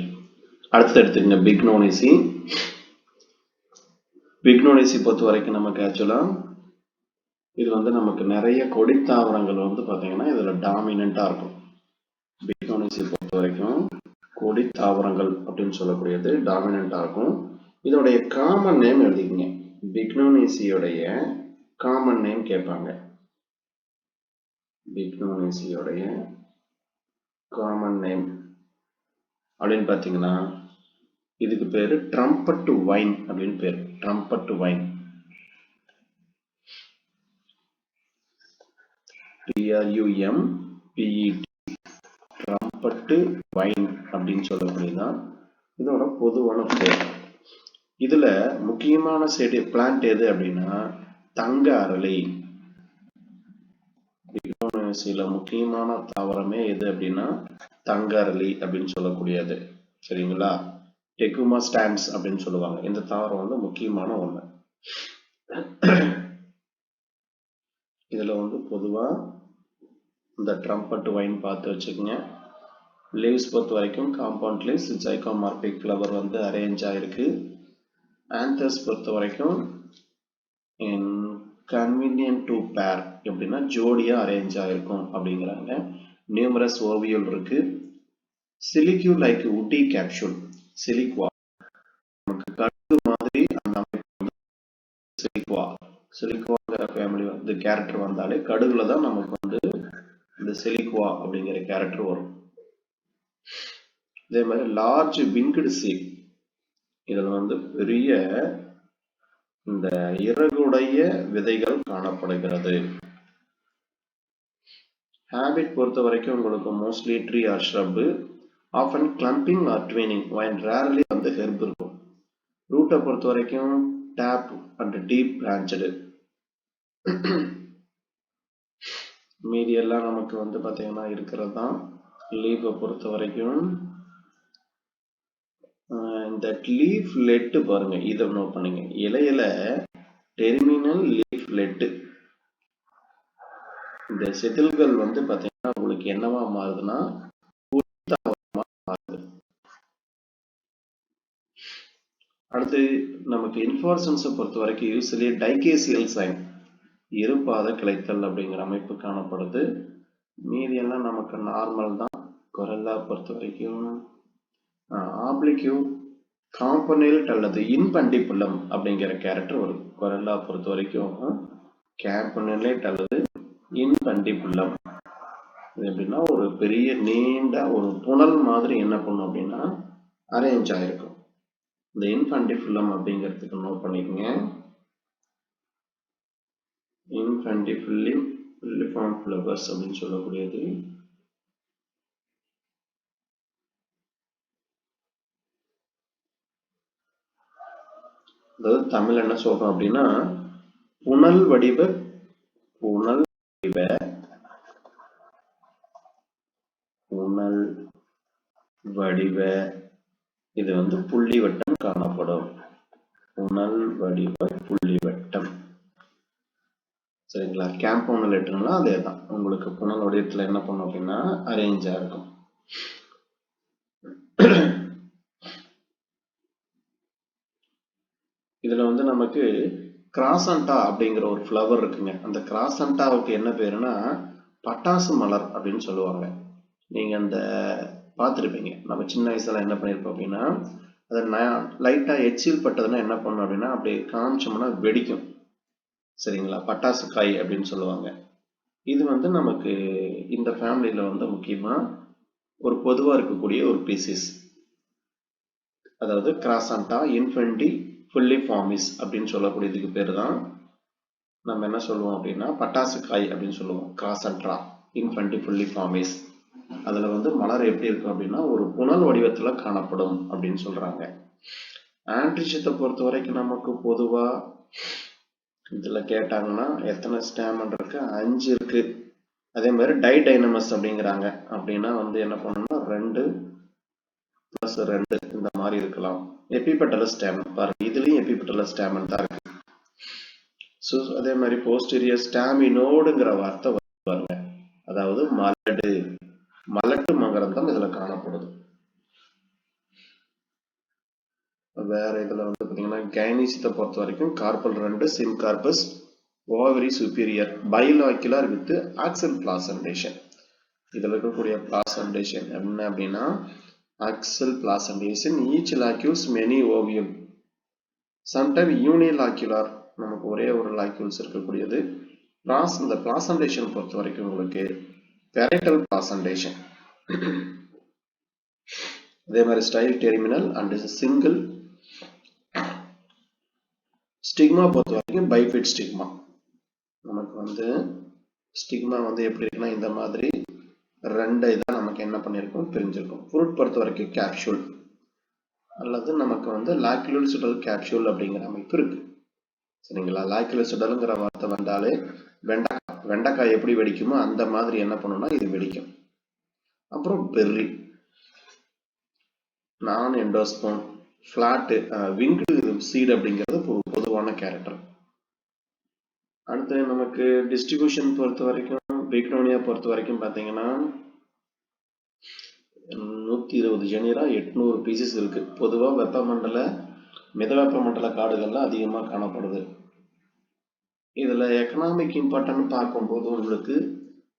அடுத்து எடுத்துக்கங்க பிக்னோனேசி. பிக்னோனேசி பொறுத்த வரைக்கும் நமக்கு ஆக்சுவலா இது வந்து நமக்கு நிறைய கொடித்தாவரங்கள் வந்து பாத்தீங்கன்னா இதுல டாமினண்டா இருக்கும். பிக்னோனேசி பொறுத்த வரைக்கும் கொடித்தாவரங்கள் அப்படின்னு சொல்லக்கூடியது டாமினண்டா இருக்கும். இதோடைய காமன் நேம் எழுதிக்கங்க. பிக்னோனேசியோடைய காமன் நேம் கேட்பாங்க. பிக்னோனேசியோடைய காமன் நேம் அப்படின்னு பாத்தீங்கன்னா இதுக்கு பேரு ட்ரம்பட் வைன் அப்படின்னு பேரு. Trumpet vine. TRUMPET. Trumpet vine அப்படின்னு சொல்லக்கூடியதான் இதோட பொதுவான பேர். இதுல முக்கியமான செடி பிளான்ட் எது அப்படின்னா தங்க அரளி. பிக்னோனேசியில முக்கியமான தாவரமே எது அப்படின்னா தங்க அரளி அப்படின்னு சொல்லக்கூடியது. சரிங்களா? டெகுமா ஸ்டாண்ட்ஸ் அப்படின்னு சொல்லுவாங்க. இந்த தாவரம் வந்து முக்கியமான ஒண்ணு. இதுல வந்து பொதுவா இந்த ட்ரம்பட் வைன் பார்த்து வச்சுக்கோங்க. லீவ்ஸ் பொறுத்த வரைக்கும் காம்பவுண்ட் லீவ்ஸ், ஜைகோமார்பிக் ஃப்ளவர் வந்து அரேஞ்ச் ஆயிருக்கு. ஆந்தர்ஸ் பொறுத்த வரைக்கும் கன்வீனியன்ட் டு பேர் எப்படின்னா ஜோடியா அரேஞ்ச் ஆயிருக்கும் அப்படிங்கிறாங்க. நியூமரஸ் ஓவியல் இருக்கு. சிலிக்யூ லைக் உட்டி கேப்சூல். சிலிக்வா நமக்கு கடுகு மாதிரி அந்த அமைப்பு. சிலிக்வா சிலிக்வாங்கிற ஃபேமிலி வந்து கேரக்டர் வந்தாலே கடுகுல தான் நமக்கு வந்து இந்த சிலிக்வா அப்படிங்கிற கேரக்டர் வரும். இதே மாதிரி லார்ஜ் விங்க்டு சீப். இதில் வந்து பெரிய இந்த இறகுடைய விதைகள் காணப்படுகிறது. ஹேபிட் பொறுத்த வரைக்கும் உங்களுக்கு mostly tree or shrub, often clumping or twining, vine rarely வந்து ஹெர்ப் இருக்கும். ரூட்டை பொறுத்த வரைக்கும் டேப் அண்ட் டீப் பிரான்ச்சடு. மீதி எல்லாம் நமக்கு வந்து பார்த்தீங்கன்னா இருக்கிறது தான். லீஃபை பொறுத்த வரைக்கும் இந்த லீஃப் லெட்டு பாருங்க, இதை நோட் பண்ணுங்க. இலையில டெர்மினல் லீஃப் லெட்டு இந்த செதில்கள் வந்து பாத்தீங்கன்னா உங்களுக்கு என்னவா மாறுதுன்னா மாறுது. அடுத்து நமக்கு இன்ஃப்ளோரசன்ஸை பொறுத்த வரைக்கும் யூஸ்வலி டைகேசியல் சைன், இருபாத கிளைத்தல் அப்படிங்கிற அமைப்பு காணப்படுது. மீதி எல்லாம் நமக்கு நார்மல் தான். கொரல்லா பொறுத்த வரைக்கும் ஆப்ளிக்யூ, காம்பனேட் அல்லது இன்பண்டிபுலம் அப்படிங்கிற கேரக்டர் வரும். கொரல்லா பொறுத்த வரைக்கும் கேம்பனேட் அல்லது இன்பண்டிபுலம். எப்படின்னா ஒரு பெரிய நீண்ட ஒரு புனல் மாதிரி என்ன பண்ணும் அப்படின்னா அரேஞ்ச் ஆயிருக்கும். இந்த இன்ஃபண்டிபுலம் அப்படிங்கிறதுக்கு நோட் பண்ணிக்கோங்க. இன்ஃபண்டிபுல்லிஃபார்ம் ஃப்ளவர்ஸ் அப்படின்னு சொல்லக்கூடியது. அதாவது தமிழ் என்ன சொல்றோம் அப்படின்னா புனல் வடிவ இது வந்து புள்ளி வட்டம் காணப்படும். புனல் வடிவ புள்ளி வட்டம். சரிங்களா? கேம்பவுண்ட் லெட்டர்னா அதே தான். உங்களுக்கு புனல் வடிவத்தில் என்ன பண்ணும் அப்படின்னா அரேஞ்சா இருக்கும். இதுல வந்து நமக்கு கிராசண்டா அப்படிங்கிற ஒரு ஃப்ளவர் இருக்குங்க. அந்த கிராசண்டாவுக்கு என்ன பேருன்னா பட்டாசு மலர் அப்படின்னு சொல்லுவாங்க. நீங்க அந்த பார்த்துருப்பீங்க. நம்ம சின்ன வயசுல என்ன பண்ணியிருப்போம் அப்படின்னா, அதை லைட்டா எச்சில் பட்டதுன்னா என்ன பண்ணும் அப்படின்னா, அப்படியே காமிச்சோம்னா வெடிக்கும். சரிங்களா? பட்டாசு காய் அப்படின்னு சொல்லுவாங்க. இது வந்து நமக்கு இந்த ஃபேமிலியில வந்து முக்கியமா ஒரு பொதுவா இருக்கக்கூடிய ஒரு பீசிஸ். அதாவது கிராசண்டா இன்ஃபென்டி ஃபுல்லிஃபார்மிஸ் அப்படின்னு சொல்லக்கூடியதுக்கு பேர் தான் நம்ம என்ன சொல்லுவோம் அப்படின்னா பட்டாசு காய் அப்படின்னு சொல்லுவோம். கிராசண்ட்ரா இன்ஃபென்டி ஃபுல்லிஃபார்மிஸ். அதுல வந்து மலர் எப்படி இருக்கும் அப்படின்னா ஒரு புனல் வடிவத்துல காணப்படும் அப்படின்னு சொல்றாங்க. ஆண்ட்ரிஷத்தை பொறுத்த வரைக்கும் நமக்கு பொதுவா இதுல கேட்டாங்கன்னா எத்தனை ஸ்டாமன் இருக்கு? 5 இருக்கு. அதே மாதிரி டைடைனமஸ் அப்படிங்கிறாங்க. அப்படின்னா வந்து என்ன பண்ணணும்னா 2 + 2 இந்த மாதிரி இருக்கலாம். எபிபெட்டலஸ் ஸ்டாமன் பாருங்க, இதுலயும் எபிபெட்டலஸ் ஸ்டாமன் தான் இருக்கு. ஸோ அதே மாதிரி போஸ்டீரியர் ஸ்டாமினோடுங்கிற வார்த்தை பாருங்க, அதாவது மலட்டு மகரந்தம் இதுல காணப்படுது. வேற இதுல வந்து பாத்தீங்கன்னா கைனீசியத்தை பொறுத்த வரைக்கும் carpel 2 syncarpous ovary superior bilocular with axile placentation. இதுல இருக்கக்கூடிய பிளாசன்டேஷன் என்ன அப்படின்னா axile placentation each locules many ஓவியம் சம்டைம் யூனிலாக்குலர், நமக்கு ஒரே ஒரு லாக்யூல்ஸ் இருக்கக்கூடியது. இந்த பிளாசன்டேஷன் பொறுத்த வரைக்கும் உங்களுக்கு பேரட்டல் பிளாசன்டேஷன். அதே மாதிரி style terminal and single. Stigma பொறுத்த வரைக்கும் பைஃபிட் ஸ்டிக்மா. நமக்கு வந்து ஸ்டிக்மா வந்து எப்படி இருக்குன்னா இந்த மாதிரி 2 இதான் நமக்கு என்ன பண்ணியிருக்கோம் பிரிஞ்சிருக்கும். ஃப்ரூட் பொறுத்த வரைக்கும் கேப்சூல் அல்லது நமக்கு வந்து லாக்குலோசிடல் கேப்சூல் அப்படிங்கிற அமைப்பு இருக்கு. சரிங்களா? லாக்குலோசிடல்ங்கிற வார்த்தை வந்தாலே வெண்டைக்காய் எப்படி வெடிக்குமோ அந்த மாதிரி என்ன பண்ணணும்னா இது வெடிக்கும். அப்புறம் பெர்ரி, நான் எண்டோஸ்போன், ஃபிளாட் விங்டு சீட் அப்படிங்கிறது பொதுவான கேரக்டர். அடுத்து நமக்கு டிஸ்ட்ரிபியூஷன் பொறுத்த வரைக்கும் பிக்னோனியா பொறுத்த வரைக்கும் பார்த்தீங்கன்னா 120 ஜெனிரா 800 பீசஸ் இருக்கு. பொதுவாக மித வெப்பமண்டல காடுகள்ல அதிகமாக காணப்படுது. இதுல எக்கனாமிக் இம்பார்ட்டன்ட் பார்க்கும்போது உங்களுக்கு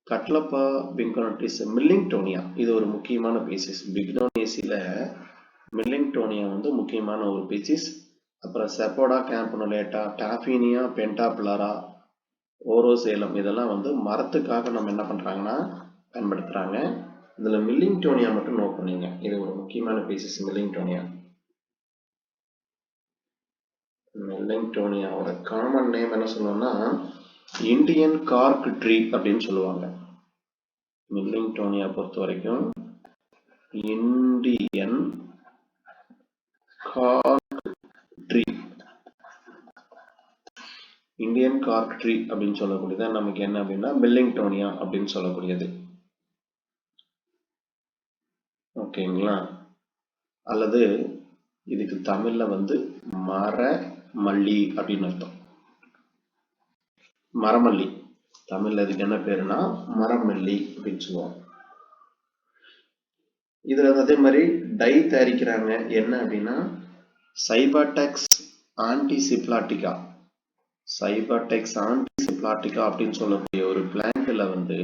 கட்லப்பா பிங்கோனட்டிஸ் மில்லிங்டோனியா இது ஒரு முக்கியமான பீசிஸ். பிக்னோனியஸில மில்லிங்டோனியா வந்து முக்கியமான ஒரு பீசிஸ். அப்புறம் செப்போடா கேம்பனோலேட்டா, டாஃபினியா பென்டாபிளாரா, ஓரோசேலம் இதெல்லாம் வந்து மரத்துக்காக நம்ம என்ன பண்றாங்கன்னா பயன்படுத்துறாங்க. இதுல மில்லிங்டோனியா மட்டும் நோட் பண்ணீங்க, இது ஒரு முக்கியமான பீசிஸ். மில்லிங்டோனியாவோட காமன் நேம் என்ன சொல்லுவோம்னா இந்தியன் கார்க் ட்ரீ அப்படின்னு சொல்லுவாங்க. மில்லிங்டோனியா பொறுத்த வரைக்கும் இந்தியன் கார்க் ட்ரீ அப்படின்னு சொல்லக்கூடியது நமக்கு என்ன அப்படின்னா மில்லிங்டோனியா அப்படின்னு சொல்லக்கூடியது. ஓகேங்களா? அல்லது இதுக்கு தமிழ்ல வந்து மரமல்லி அப்படின்னு அர்த்தம். மரமல்லி தமிழ்ல இதுக்கு என்ன பேருனா மரமல்லி அப்படின்னு சொல்லுவாங்க. இதுல அதே மாதிரி டை தயாரிக்கிறாங்க. என்ன அப்படின்னா சைபாடெக்ஸ் ஆன்டிசிப்ளாட்டிகா அப்படின்னு சொல்லக்கூடிய ஒரு பிளான்ட்ல வந்து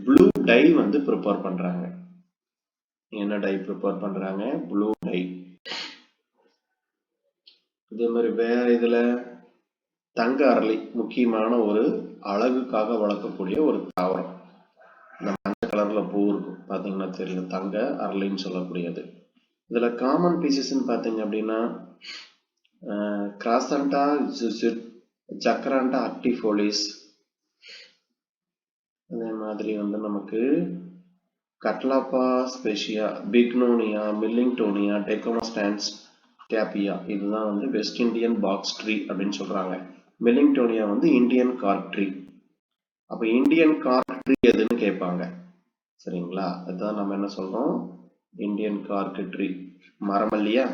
ப்ளூ டை வந்து ப்ரிப்பேர் பண்றாங்க. என்ன டை ப்ரிப்பேர் பண்றாங்க? Blue dye. இதே மாதிரி வேற இதுல தங்க அரளி முக்கியமான ஒரு அழகுக்காக வளர்க்கக்கூடிய ஒரு தாவரம். இந்த மஞ்சள் கலர்ல பூ இருக்கும் பாத்தீங்கன்னா தெரியும், தங்க அரளின்னு சொல்லக்கூடியது. இதுல காமன் பீசஸ்ன்னு பாத்தீங்க அப்படின்னா கிராசண்டா ஜக்கராண்டா ஆக்டிஃபோலிஸ். அதே மாதிரி வந்து நமக்கு கட்லாப்பா ஸ்பெஷியா, பிக்னோனியா, மில்லிங்டோனியா, டெக்கோமஸ்டான்ஸ் கேப்பியா இதுதான் வந்து வெஸ்ட் இண்டியன் பாக்ஸ் ட்ரீ அப்படின்னு சொல்றாங்க. மில்லிங்டோனியா வந்து இந்தியன் கார்க் ட்ரீ. அப்ப இந்தியன் கார்க் ட்ரீ எதுன்னு கேட்பாங்க. சரிங்களா? அதுதான் நம்ம என்ன சொல்றோம், இந்தியன் கார்க் ட்ரீ. மரமல்லியா?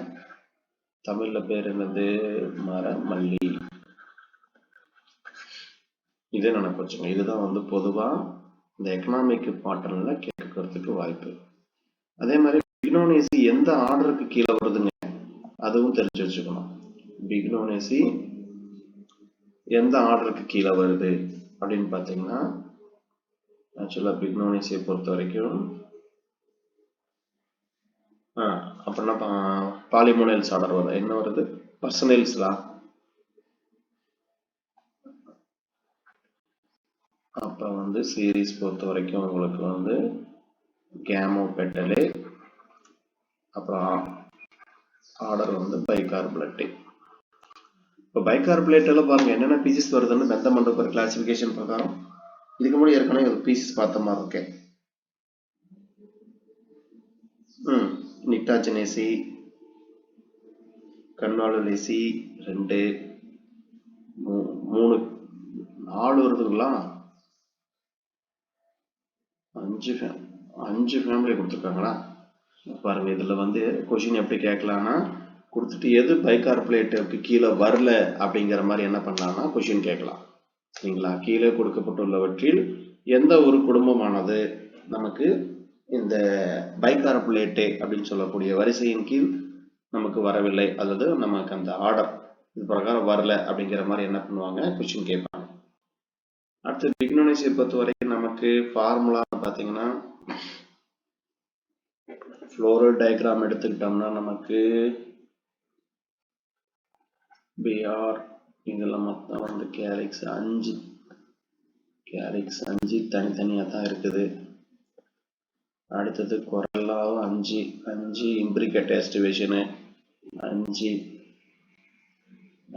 தமிழ்ல பேர் என்னது? மரமல்லி. இதே நினைப்பு வச்சுங்க. இதுதான் வந்து பொதுவா இந்த எக்கனாமிக் பாட்டர்ன்ல கேட்கறதுக்கு வாய்ப்பு. அதே மாதிரி பிக்னோனேசி எந்த ஆர்டருக்கு கீழே வருதுங்க அதுவும் தெரிஞ்சு வச்சுக்கணும். பிக்னோனேசி எந்த ஆர்டருக்கு கீழே வருது அப்படின்னு பாத்தீங்கன்னா ஆக்சுவலா பிக்னோனிஸை பொறுத்த வரைக்கும் அப்படின்னா பாலிமோனியல்ஸ் ஆர்டர் வரும். என்ன வருது? பர்சனல்ஸ்லாம். அப்போ வந்து சீரீஸ் பொறுத்த வரைக்கும் உங்களுக்கு வந்து கேமோபெட்டலே, அப்புறம் ஆர்டர் வந்து பைகார்பலேட்டே. இப்போ பைகார்பலேட்டில் பாருங்க என்னென்ன பீசஸ் வருதுன்னு பெந்தம் பண்ணுற ஒரு கிளாசிஃபிகேஷன் பிரகாரம் இதுக்கு முன்னாடி ஏற்கனவே ஒரு பீசஸ் பார்த்த மாதிரி இருக்கேன். நிக்டாஜெனேசி, கன்வாலுலேசி 2 3 4 வருதுங்களா? 5 ஃபேமிலி கொடுத்துருக்காங்களா? பாருங்க இதுல வந்து கொஸ்டின் எப்படி கேட்கலாம்னா கொடுத்துட்டு எது பைகார்பலேட்டுக்கு கீழே வரல அப்படிங்கிற மாதிரி என்ன பண்ணலாம்னா கொஸ்டின் கேட்கலாம். சரிங்களா? கீழே கொடுக்கப்பட்டுள்ளவற்றில் எந்த ஒரு குடும்பமானது நமக்கு இந்த பைகார்பலேட்டே அப்படின்னு சொல்லக்கூடிய வரிசையின் கீழ் நமக்கு வரவில்லை அல்லது நமக்கு அந்த ஆர்டர் இது பிரகாரம் வரல அப்படிங்கிற மாதிரி என்ன பண்ணுவாங்க கொஸ்டின் கேட்பாங்க. அடுத்து பிக்னோனிஸை பொறுத்த வரைக்கும் நமக்கு ஃபார்முலா பார்த்தீங்கன்னா ஃப்ளோரல் டயக்ராம் எடுத்துக்கிட்டோம்னா நமக்கு பிஆர் இதெல்லாம் மொத்தம் வந்து கேரிக்ஸ் 5 தனித்தனியாக தான் இருக்குது. அடுத்தது கொரல்லாவும் 5 இம்பிரிகட் எஸ்டிவேஷனு 5,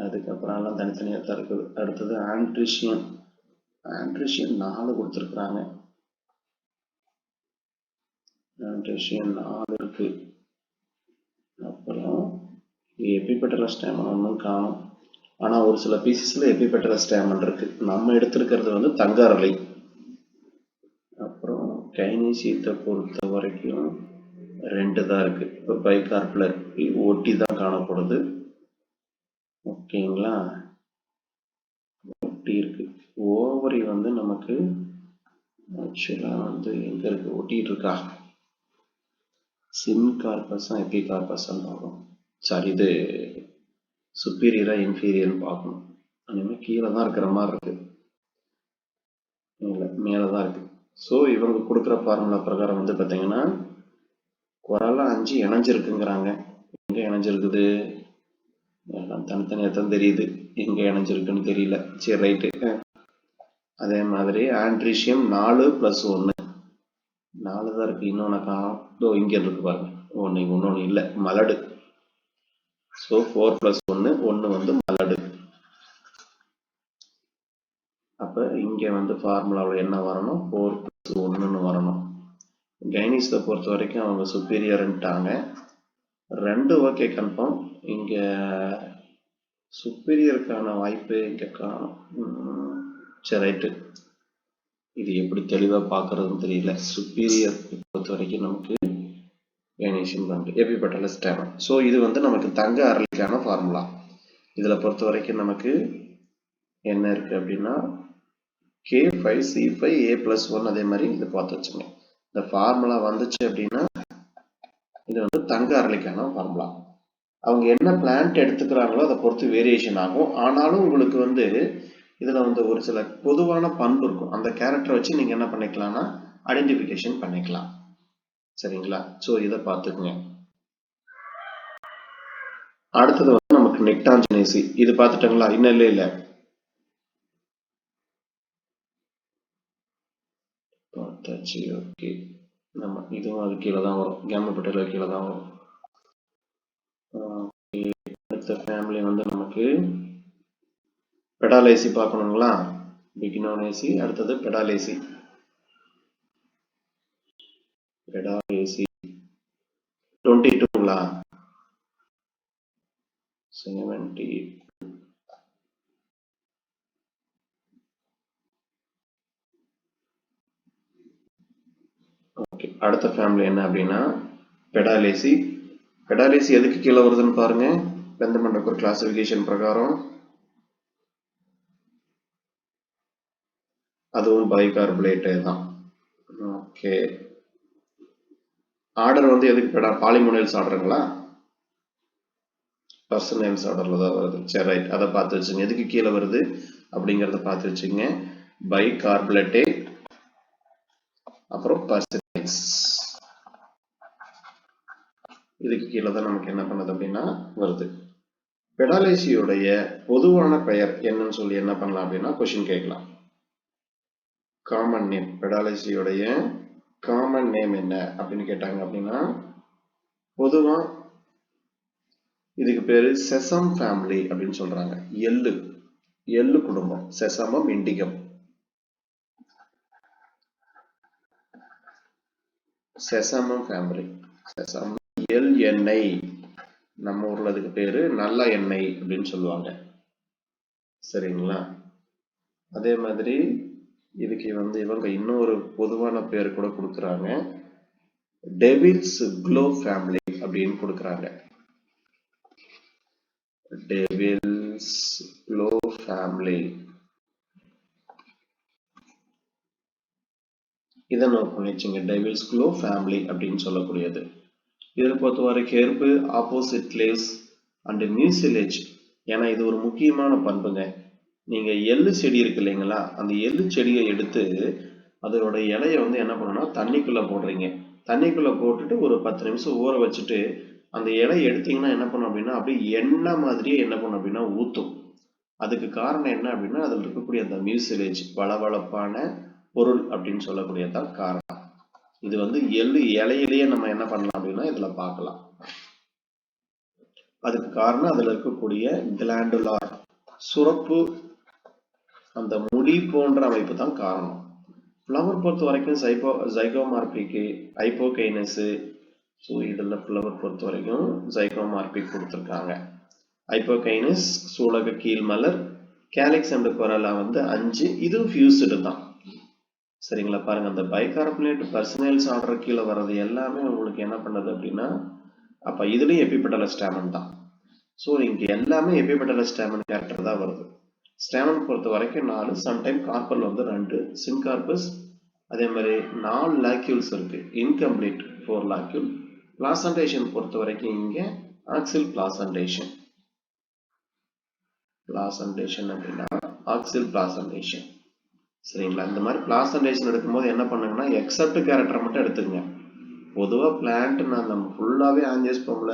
அதுக்கப்புறம் எல்லாம் தனித்தனியாக தான் இருக்குது. அடுத்தது ஆண்ட்ரிஷியன் 4 கொடுத்துருக்குறாங்க. ஆண்ட்ரிஷியன் 4 இருக்கு. அப்புறம் எபிபெட்டரஸ் ஸ்டாமன் ஒன்றும் காணும். ஆனால் ஒரு சில பீசஸில் எபிபெட்டரஸ் ஸ்டாமன் இருக்கு. நம்ம எடுத்திருக்கிறது வந்து தங்க அரளி. அப்புறம் கைனீசியத்தை பொறுத்த வரைக்கும் 2 தான் இருக்கு. இப்போ பைகார்புலர் ஒட்டி தான் காணப்படுது. ஓகேங்களா? ஒட்டி இருக்கு. ஓவரி வந்து நமக்கு ஆக்சுவலா வந்து எங்க இருக்கு? ஒட்டிட்டு இருக்கா? சிம் கார்பஸா எபிகார்பஸான்னு பார்க்கணும். சாரி, இது சுப்பீரியரா இன்ஃபீரியர்னு பார்க்கணும். அனிமே கீழே தான் இருக்கிற மாதிரி இருக்கு. இல்லை, மேலே தான் இருக்கு. ஸோ இவங்க கொடுக்குற ஃபார்முலா பிரகாரம் வந்து பார்த்தீங்கன்னா கொரலா 5 இணைஞ்சிருக்குங்கிறாங்க. எங்க இணைஞ்சிருக்குது? எல்லாம் தனித்தனியாக தான் தெரியுது. எங்க இணைஞ்சிருக்குன்னு தெரியல. சரி, ரைட்டு. அதே மாதிரி ஆண்ட்ரிஷியம் 4 + 1 4 தான் இருக்கு. இன்னொன்று காணும். இங்க இருக்கு பாருங்க. இன்னொன்று இல்லை, மலடு. ஸோ 4 + 1 வந்து மலடு. அப்போ இங்கே வந்து ஃபார்முலாவில் என்ன வரணும்? 4 + 1 வரணும். கைனிஸை பொறுத்த வரைக்கும் அவங்க சுப்பீரியர்ன்ட்டாங்க. 2 ஓகே கன்ஃபார்ம். இங்கே சுப்பீரியருக்கான வாய்ப்பு இங்கே காணும். சரி, ரைட்டு. இது எப்படி தெளிவாக பார்க்கறதுன்னு தெரியல. சுப்பீரியர் பொறுத்த வரைக்கும் நமக்கு கைனீசியம் பண்ணுறது எபிபெட்டரஸ் ஸ்டாமன். ஸோ இது வந்து நமக்கு தங்க அரளிக்கான ஃபார்முலா. இதில் பொறுத்த வரைக்கும் நமக்கு என்ன இருக்கு அப்படின்னா K5C5 A+1 அதே மாதிரி இதை பார்த்து வச்சுங்க. இந்த ஃபார்முலா வந்துச்சு அப்படின்னா இது வந்து தங்க அரளிக்கான ஃபார்முலா. அவங்க என்ன பிளான்ட் எடுத்துக்கிறாங்களோ அதை பொறுத்து வேரியேஷன் ஆகும். ஆனாலும் உங்களுக்கு வந்து இதில் வந்து ஒரு சில பொதுவான பண்பு இருக்கும். அந்த கேரக்டரை வச்சு நீங்கள் என்ன பண்ணிக்கலாம்னா ஐடென்டிஃபிகேஷன் பண்ணிக்கலாம். சரிங்களா? ஸோ இதை பார்த்துக்குங்க. அடுத்தது வந்து நமக்கு நிக்டாஜெனேசி. இது பார்த்துட்டோங்களா? இன்னும் இல்லை பார்த்தாச்சு. ஓகே, நம்ம இதுவும் அது கீழே தான் வரும். கேமோபெட்டல கீழே தான் வரும். அடுத்த ஃபேமிலி வந்து நமக்கு பெடாலேசி பார்க்கணுங்களா? பிக்னோனேசி, அடுத்தது பெடாலேசி. 22ங்களா? 70. ஓகே, அடுத்த ஃபேமிலி என்ன அப்படின்னா பெடாலேசி. பெடாலேசி எதுக்கு கீழே வருதுன்னு பாருங்க. பெந்தமண்டபர் கிளாசிஃபிகேஷன் பிரகாரம் அதுவும் பைகார்பலேட்டே தான். ஓகே, ஆர்டர் வந்து எதுக்கு பாலிமோனியல்ஸ் ஆர்டருங்களா? பர்சனல்ஸ் ஆர்டர்ல தான் வருது. சரி, ரைட். அதை பார்த்து வச்சுங்க. எதுக்கு கீழே வருது அப்படிங்கிறத பார்த்து வச்சுங்க. பைகார்பலேட்டே அப்புறம் பர்சிடெக்ஸ். இதுக்கு கீழே தான் நமக்கு என்ன பண்ணுது அப்படின்னா வருது. பெடாலேசியோடைய பொதுவான பெயர் என்னன்னு சொல்லி என்ன பண்ணலாம் அப்படின்னா கொஸ்டின் கேட்கலாம். காமன் நேம், பெடாலேசியோடைய காமன் நேம் என்ன அப்படின்னு கேட்டாங்க அப்படின்னா பொதுவா இதுக்கு பேரு செசம் ஃபேமிலி அப்படின்னு சொல்றாங்க. எள்ளு குடும்பம், செசமம் இண்டிகம். செசமம் ஃபேமிலி. செசமம் எள் எண்ணெய், நம்ம ஊர்ல அதுக்கு பேரு நல்ல எண்ணெய் அப்படின்னு சொல்லுவாங்க. சரிங்களா? அதே மாதிரி இதுக்கு இவங்க இன்னொரு பொதுவான பேர் கூட கொடுக்குறாங்க. டெவில்ஸ் க்ளோ ஃபேமிலி அப்படின்னு கொடுக்குறாங்க. Devil's claw family. இதை நோட் பண்ணி வச்சுங்க. டெவில்ஸ் க்ளோ ஃபேமிலி அப்படின்னு சொல்லக்கூடியது. இதில் பொறுத்த வரைக்கும் ஹெர்பு, ஆப்போசிட் லேவ்ஸ் அண்ட் மியூசிலேஜ். ஏன்னா இது ஒரு முக்கியமான பண்புங்க. நீங்க எள்ளு செடி இருக்கு இல்லைங்களா, அந்த எள்ளு செடியை எடுத்து அதோட இலைய என்ன பண்ணணும்னா தண்ணிக்குள்ள போடுறீங்க. தண்ணிக்குள்ள போட்டுட்டு ஒரு 10 நிமிஷம் ஊற வச்சுட்டு அந்த இலையை எடுத்தீங்கன்னா என்ன பண்ணும் அப்படின்னா அப்படியே எண்ணெய் மாதிரியே என்ன பண்ணும் அப்படின்னா ஊத்தும். அதுக்கு காரணம் என்ன அப்படின்னா அதில் இருக்கக்கூடிய அந்த மியூசிலேஜ், வளவளப்பான பொருள் அப்படின்னு சொல்லக்கூடியதான் காரணம். இது எள்ளு இலையிலேயே நம்ம என்ன பண்ணலாம் அப்படின்னா இதுல பார்க்கலாம். அதுக்கு காரணம் அதுல இருக்கக்கூடிய கிளாண்டுலார் சுரப்பு, அந்த முடி போன்ற அமைப்பு தான் காரணம். ஃப்ளவர் பொறுத்த வரைக்கும் ஜைகோமார்பிக், ஹைப்போகைனஸ். ஸோ இதுல ஃப்ளவர் பொறுத்த வரைக்கும் ஜைகோமார்பிக் கொடுத்துருக்காங்க. ஹைப்போகைனஸ் சூலக கீழ் மலர், கேலிக்ஸ் அண்ட் கொரலா 5. இதுவும் ஃபியூஸ்டு தான். சரிங்களா? பாருங்க, அந்த பைகார்பனேட் பர்சனல்ஸ் ஆர்டர் கீழே வர்றது எல்லாமே உங்களுக்கு என்ன பண்ணுது அப்படின்னா அப்ப இதுலயும் எபிபெட்டலஸ் ஸ்டாமன் தான். ஸோ இங்க எல்லாமே எபிபெட்டலஸ் ஸ்டாமன் கேரக்டர் தான் வருது. ஸ்டாமன் பொறுத்த வரைக்கும் 4, சம்டைம் கார்பல் 2, சின்கார்பஸ். அதே மாதிரி 4 லாக்யூல்ஸ் இருக்கு, இன்கம்ப்ளீட் 4 லாக்யூல். பிளாசன்டேஷன் பொறுத்த வரைக்கும் இங்க ஆக்சில் பிளாசன்டேஷன். பிளாசன்டேஷன் அப்படின்னா ஆக்சில் பிளாசன்டேஷன். சரிங்களா? இந்த மாதிரி பிளாசன்டேஷன் எடுக்கும்போது என்ன பண்ணுங்கன்னா எக்ஸப்ட் கேரக்டர் மட்டும் எடுத்துக்கங்க. பொதுவா பிளான்ட் நம்ம ஃபுல்லாவே ஆஞ்சியோஸ்பர்ம்ல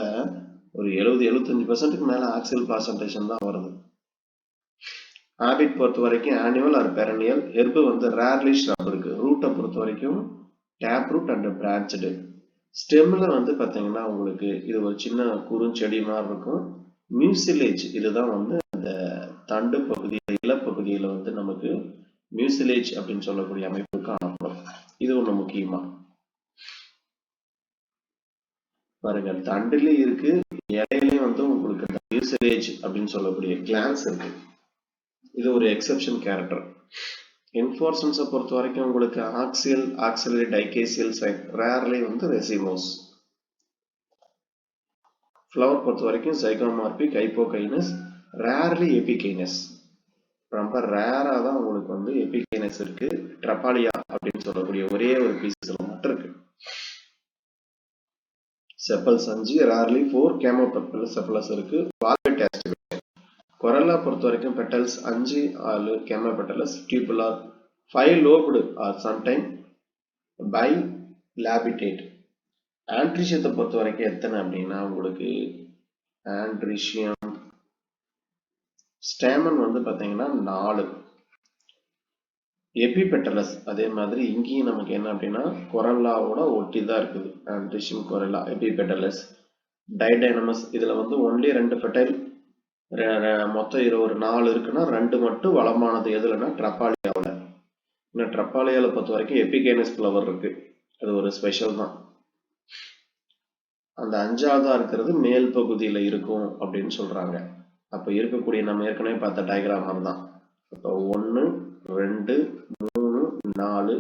ஒரு 70-75% மேல ஆக்சில் பிளாசன்டேஷன் தான் வருது. ஹாபிட் பொறுத்த வரைக்கும் annual or perennial. Herb rarely shrub இருக்கு. ரூட்டை பொறுத்த வரைக்கும் டேப் ரூட் அண்ட் பிரான்ச்டு. ஸ்டெம்ல பாத்தீங்கன்னா உங்களுக்கு இது ஒரு சின்ன குறுஞ்செடி மாதிரி இருக்கும். மியூசிலேஜ் இதுதான் அந்த தண்டு பகுதியில், இலப்பகுதியில நமக்கு மியூசிலேஜ் அப்படின்னு சொல்லக்கூடிய அமைப்பு காணப்படும். இது ஒண்ணு முக்கியமா பாருங்க, தண்டுலயும் இருக்கு, இலையிலையும் உங்களுக்கு அந்த மியூசிலேஜ் அப்படின்னு சொல்லக்கூடிய கிளான்ஸ் இருக்கு. இது ஒரு எக்ஸெப்ஷன் கேரக்டர். இன்ஃபோர்சன்ஸை பொறுத்த வரைக்கும் உங்களுக்கு axial, axillary dichasial cyme, rarely racemose. Flower பொறுத்த வரைக்கும் ஜைகோமார்பிக், ஹைப்போகைனஸ், ரேர்லி எபிகைனஸ். ரொம்ப ரேரா தான் உங்களுக்கு எபிகைனஸ் இருக்கு. ட்ரபாலியா அப்படின்னு சொல்லக்கூடிய ஒரே ஒரு பீசஸ்ல மட்டும் இருக்கு. செப்பல்ஸ் 5, ரேர்லி 4, கேமோபெப்பல் செப்பலஸ் இருக்கு. வால்வெட் ஆஸ்டிவேஷன். கொரலா பொறுத்த வரைக்கும் petals 5, 6, gamopetalous, tubular, 5 lobed or sometime பை லாபிடேட். ஆண்ட்ரிஷியத்தை பொறுத்த வரைக்கும் எத்தனை அப்படின்னா உங்களுக்கு ஆண்ட்ரிஷியம் ஸ்டேமன் பாத்தீங்கன்னா 4. எபிபெட்டலஸ் அதே மாதிரி இங்கேயும் நமக்கு என்ன அப்படின்னா கொரல்லாவோட ஒட்டி தான் இருக்குது. ஆண்ட்ரிஷியம், கொரல்லா, எபிபெட்டலஸ், டைடைனமஸ். இதுல ஒன்லி 2 பெட்டைல், மொத்தம் ஒரு 4 இருக்குன்னா 2 மட்டும் வளமானது. எதுலன்னா ட்ரபாலியாவில். இன்னும் ட்ரபாலியாவில் பொறுத்த வரைக்கும் எபிகைனஸ் ஃப்ளவர் இருக்கு. அது ஒரு ஸ்பெஷல் தான். அந்த 5ஆவதா இருக்கிறது மேல் பகுதியில இருக்கும் அப்படின்னு சொல்றாங்க. அப்ப இருக்கக்கூடிய நம்ம ஏற்கனவே பார்த்த டயக்ராம் தான். அப்ப 1, 2, 3, 4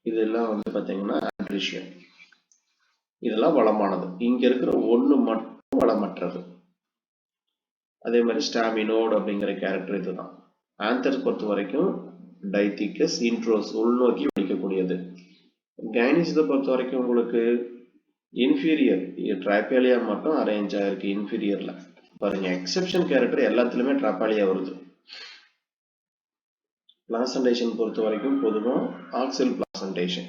இதெல்லாம் பாத்தீங்கன்னா ஆண்ட்ரிஷியம். இதெல்லாம் வளமானது. இங்க இருக்கிற 1 மட்டும் வளமற்றது. அதே மாதிரி ஸ்டாமினோட் அப்படிங்கிற கேரக்டர் இதுதான். ஆந்தர்ஸ் பொறுத்த வரைக்கும் டைத்திகஸ், இன்ட்ரோஸ் உள்நோக்கி வெடிக்கக்கூடியது. கைனிஸை பொறுத்த வரைக்கும் உங்களுக்கு இன்ஃபீரியர், ட்ரைபாலியா மட்டும் அரேஞ்ச் ஆயிருக்கு இன்ஃபீரியர்ல. பாருங்க, எக்ஸெப்ஷன் கேரக்டர் எல்லாத்துலயுமே ட்ரைபாலியா வருது. பிளாசன்டேஷன் பொறுத்த வரைக்கும் பொதுவாக ஆக்சில் பிளாசன்டேஷன்.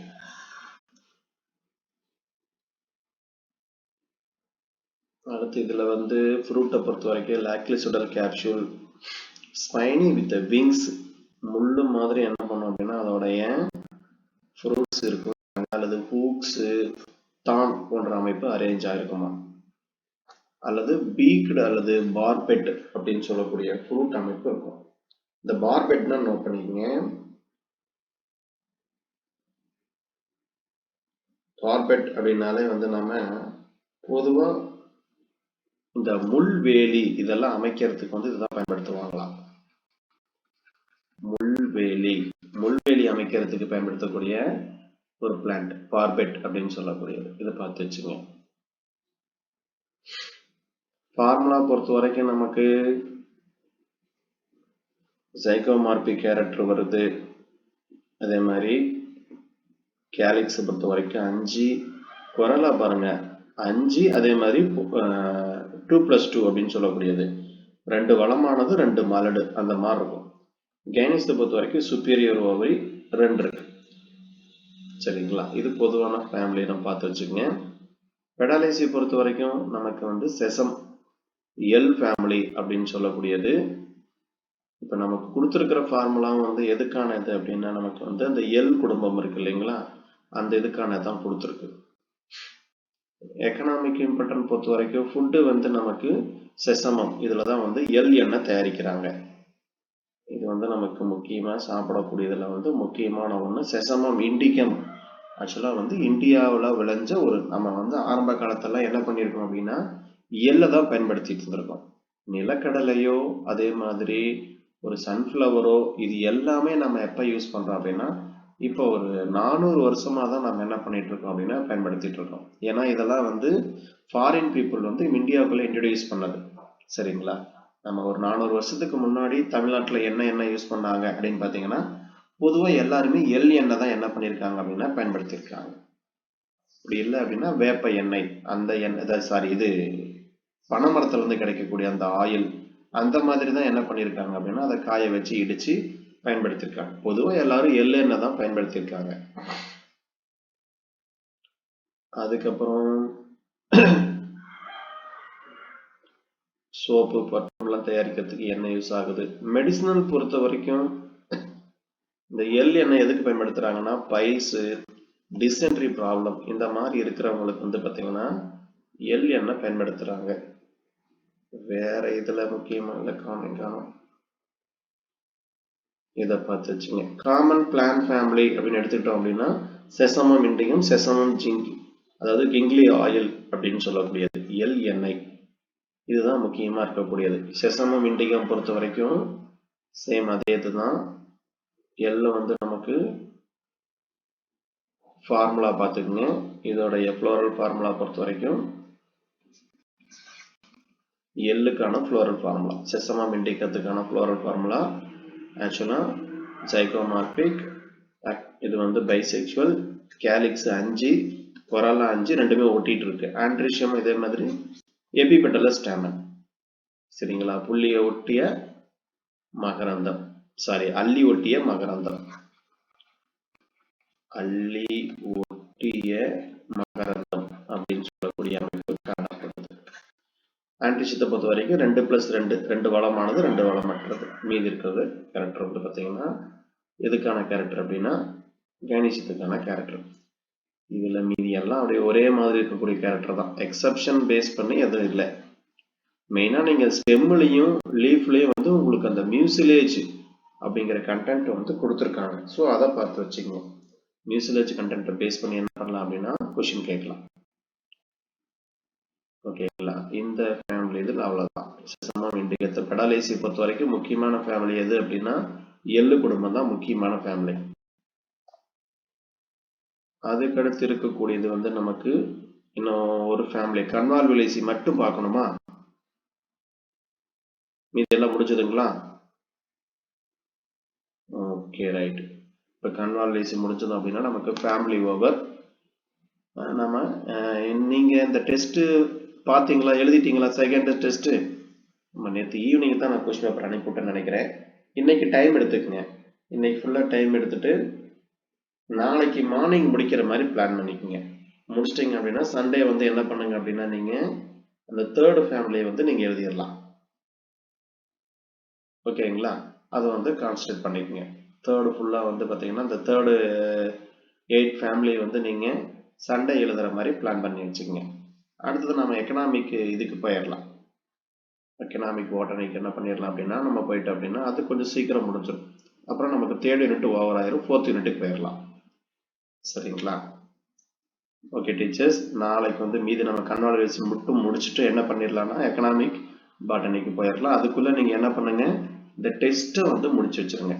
அடுத்து இதுல வந்து ஃப்ரூட்டை பொறுத்த வரைக்கும் லாக்லிசிடல் கேப்சூல், ஸ்பைனி வித் விங்ஸ், முள்ளு மாதிரி என்ன பண்ணும் அப்படின்னா அதோடைய ஃப்ரூட்ஸ் இருக்கும் அல்லது ஹூக்ஸ் தான் போன்ற அமைப்பு அரேஞ்ச் ஆயிருக்குமா, அல்லது பீக்டு அல்லது பார்பெட் அப்படின்னு சொல்லக்கூடிய ஃப்ரூட் அமைப்பு இருக்கும். இந்த பார்பெட்னா நோட் பண்ணிக்கங்க. பார்பெட் அப்படின்னாலே வந்து நம்ம பொதுவா இந்த முள்வேலி இதெல்லாம் அமைக்கிறதுக்கு வந்து இதுதான் பயன்படுத்துவாங்களாம். முள்வேலி அமைக்கிறதுக்கு பயன்படுத்தக்கூடிய ஒரு பிளான்ட் பார்பெட் அப்படின்னு சொல்லக்கூடியது. இதை பார்த்து வச்சுங்க. ஃபார்முலா பொறுத்த வரைக்கும் நமக்கு ஜைகோமார்பிக் கேரக்டர் வருது. அதே மாதிரி கேலிக்ஸ் பொறுத்த வரைக்கும் 5, குரலா பாருங்க 5, அதே மாதிரி 2+2 அப்படின்னு சொல்லக்கூடியது 2 வளமானது 2 மலடு அந்த மாதிரி இருக்கும். கைனிக்ஸை பொறுத்த வரைக்கும் சுப்பீரியர் ஓவரி 2 இருக்கு. சரிங்களா, இது பொதுவான ஃபேமிலி நம்ம பார்த்து வச்சுக்கோங்க. பெடாலேசி பொறுத்த வரைக்கும் நமக்கு வந்து செசம் எல் ஃபேமிலி அப்படின்னு சொல்லக்கூடியது. இப்போ நமக்கு கொடுத்துருக்கிற ஃபார்முலாவும் வந்து எதுக்கானது அப்படின்னா நமக்கு வந்து அந்த எல் குடும்பம் இருக்கு இல்லைங்களா, அந்த இதுக்கானதான் கொடுத்துருக்கு. எக்கனாமிக் இம்பார்ட்டன்ட் பொறுத்த வரைக்கும் ஃபுட்டு வந்து நமக்கு செசமம், இதுல தான் வந்து எல் எண்ணெய் தயாரிக்கிறாங்க. இது வந்து நமக்கு முக்கியமாக சாப்பிடக்கூடியதுல வந்து முக்கியமான ஒன்று செசமம் இண்டிகம். ஆக்சுவலாக வந்து இந்தியாவில் விளைஞ்ச ஒரு நம்ம வந்து ஆரம்ப காலத்தெல்லாம் என்ன பண்ணியிருக்கோம் அப்படின்னா எள்ளை தான் பயன்படுத்திட்டு இருந்திருக்கோம். நிலக்கடலையோ அதே மாதிரி ஒரு சன்ஃப்ளவரோ இது எல்லாமே நம்ம எப்போ யூஸ் பண்ணுறோம் அப்படின்னா இப்போ ஒரு 400 வருஷமாக தான் நம்ம என்ன பண்ணிட்டு இருக்கோம் அப்படின்னா பயன்படுத்திட்டு இருக்கோம். ஏன்னா இதெல்லாம் வந்து ஃபாரின் பீப்புள் வந்து இந்தியாவுக்குள்ள இன்ட்ரடியூஸ் பண்ணது. சரிங்களா, நம்ம ஒரு 400 வருஷத்துக்கு முன்னாடி தமிழ்நாட்டில் என்ன யூஸ் பண்ணாங்க அப்படின்னு பார்த்தீங்கன்னா பொதுவாக எல்லாருமே எள் எண்ணெய் தான் என்ன பண்ணியிருக்காங்க அப்படின்னா பயன்படுத்தியிருக்காங்க. அப்படி இல்லை அப்படின்னா வேப்ப எண்ணெய், அந்த எண்ணெய் இது பனைமரத்துல இருந்து கிடைக்கக்கூடிய அந்த ஆயில் அந்த மாதிரி தான் என்ன பண்ணியிருக்காங்க அப்படின்னா அதை காய வச்சு இடிச்சு பயன்படுத்தியிருக்காங்க. பொதுவாக எல்லாரும் எள் எண்ணெய் தான் பயன்படுத்தியிருக்காங்க. அதுக்கப்புறம் சோப்பு பர்ஃப்யூம்லாம் தயாரிக்கிறதுக்கு எண்ணெய் யூஸ் ஆகுது. மெடிசினல் பொறுத்த வரைக்கும் இந்த எள் எண்ணெய் எதுக்கு பயன்படுத்துறாங்கன்னா பைல்ஸ், டிசென்ட்ரி ப்ராப்ளம் இந்த மாதிரி இருக்கிறவங்களுக்கு வந்து பார்த்தீங்கன்னா எள் எண்ணெய் பயன்படுத்துறாங்க. வேற இதுல முக்கியமான காணும் இதை பார்த்து வச்சுங்க. காமன் பிளான் ஃபேமிலி அப்படின்னு எடுத்துக்கிட்டோம் அப்படின்னா செசமம் இண்டிகம், செசமம் ஜிங்கி, அதாவது கிங்லி ஆயில் அப்படின்னு சொல்லக்கூடியது எள் எண்ணெய், இதுதான் முக்கியமா இருக்கக்கூடியது. செசமம் இண்டிகம் பொறுத்த வரைக்கும் சேம் அதே இதுதான். எள்ளு வந்து நமக்கு ஃபார்முலா பார்த்துக்குங்க. இதோடைய ஃப்ளோரல் ஃபார்முலா பொறுத்த வரைக்கும் எள்ளுக்கான ஃப்ளோரல் ஃபார்முலா, செசமம் இண்டிகத்துக்கான ஃப்ளோரல் ஃபார்முலா ஆக்சுவலா ஜைகோமார்பிக், இது வந்து பைசெக்சுவல், கேலிக்ஸ் 5, கொராலா 5 ரெண்டுமே ஒட்டிட்டு இருக்கு. ஆண்ட்ரிஷியம் இதே மாதிரி எபிபெட்டலஸ் ஸ்டாமன். சரிங்களா, புள்ளியை ஒட்டிய மகரந்தம், அள்ளி ஒட்டிய மகரந்தம், அள்ளி ஒட்டிய மகரந்தம் அப்படின்னு சொல்லக்கூடிய அமைப்பு காணப்படுது. ஆன்டிஷியத்தை பொறுத்த வரைக்கும் 2+2, 2 வளமானது 2 வளமற்றது. மீதி இருக்கிறது கேரக்டர் வந்து பார்த்தீங்கன்னா எதுக்கான கேரக்டர் அப்படின்னா கைனிஷியத்துக்கான கேரக்டர். இதுல மீதி எல்லாம் அப்படியே ஒரே மாதிரி இருக்கக்கூடிய கேரக்டர் தான், எக்ஸப்ஷன் பேஸ் பண்ணி எதுவும் இல்லை. மெயினா நீங்க ஸ்டெம்லையும் லீஃப்லயும் வந்து உங்களுக்கு அந்த மியூசிலேஜ் அப்படிங்கிற கண்டென்ட் வந்து கொடுத்துருக்காங்க. ஸோ அதை பார்த்து வச்சுக்கோங்க. மியூசிலேஜ் கண்டென்ட்டை பேஸ் பண்ணி என்ன பண்ணலாம் அப்படின்னா கொஸ்டின் கேட்கலாம். ஓகேங்களா, இந்த ஃபேமிலி இதில் அவ்வளோதான். செசமம் இண்டிகத்தை பெடாலேசி பொறுத்த வரைக்கும் முக்கியமான ஃபேமிலி எது அப்படின்னா எள்ளு குடும்பம் தான் முக்கியமான ஃபேமிலி. அதுக்கடுத்து இருக்கக்கூடியது வந்து நமக்கு இன்னும் ஒரு ஃபேமிலி கன்வால்வுலேசி மட்டும் பார்க்கணுமா, மீதி எல்லாம் முடிஞ்சதுங்களா? Okay right. இப்போ கன்வால்வேசி முடிஞ்சது அப்படின்னா நமக்கு ஃபேமிலி ஓவர். நம்ம நீங்கள் இந்த டெஸ்ட்டு பார்த்தீங்களா, எழுதிட்டீங்களா? செகண்ட் டெஸ்ட்டு நம்ம நேற்று ஈவினிங் தான் நான் கொஸ்டின் பேப்பர் அனுப்பிவிட்டேன்னு நினைக்கிறேன். இன்னைக்கு டைம் எடுத்துக்கங்க. இன்னைக்கு ஃபுல்லாக டைம் எடுத்துட்டு நாளைக்கு மார்னிங் முடிக்கிற மாதிரி பிளான் பண்ணிக்கோங்க. முடிச்சிட்டிங்க அப்படின்னா சண்டே வந்து என்ன பண்ணுங்க அப்படின்னா நீங்கள் அந்த தேர்ட் ஃபேமிலியை வந்து நீங்க எழுதிடலாம். ஓகேங்களா? அதை வந்து கான்சன்ட்ரேட் பண்ணிக்கோங்க. தேர்டு ஃபுல்லா வந்து பாத்தீங்கன்னா இந்த தேர்டு 8 ஃபேமிலியை வந்து நீங்க சண்டே எழுதுற மாதிரி பிளான் பண்ணி வச்சுக்கோங்க. அடுத்தது நம்ம எக்கனாமிக் இதுக்கு போயிடலாம். எக்கனாமிக் பாட்டனிக்கு என்ன பண்ணிடலாம் அப்படின்னா நம்ம போயிட்டோம் அப்படின்னா அது கொஞ்சம் சீக்கிரம் முடிஞ்சிடும். அப்புறம் நமக்கு தேர்ட் யூனிட் ஓவர் ஆயிரும், ஃபோர்த் யூனிட்டுக்கு போயிடலாம். சரிங்களா? ஓகே டீச்சர்ஸ், நாளைக்கு வந்து மீதி நம்ம கன்வால்வேஷன் மட்டும் முடிச்சுட்டு என்ன பண்ணிடலாம்னா எக்கனாமிக் பாட்டனிக்கு போயிடலாம். அதுக்குள்ள நீங்க என்ன பண்ணுங்க, இந்த டெஸ்ட்டை வந்து முடிச்சு வச்சிருங்க.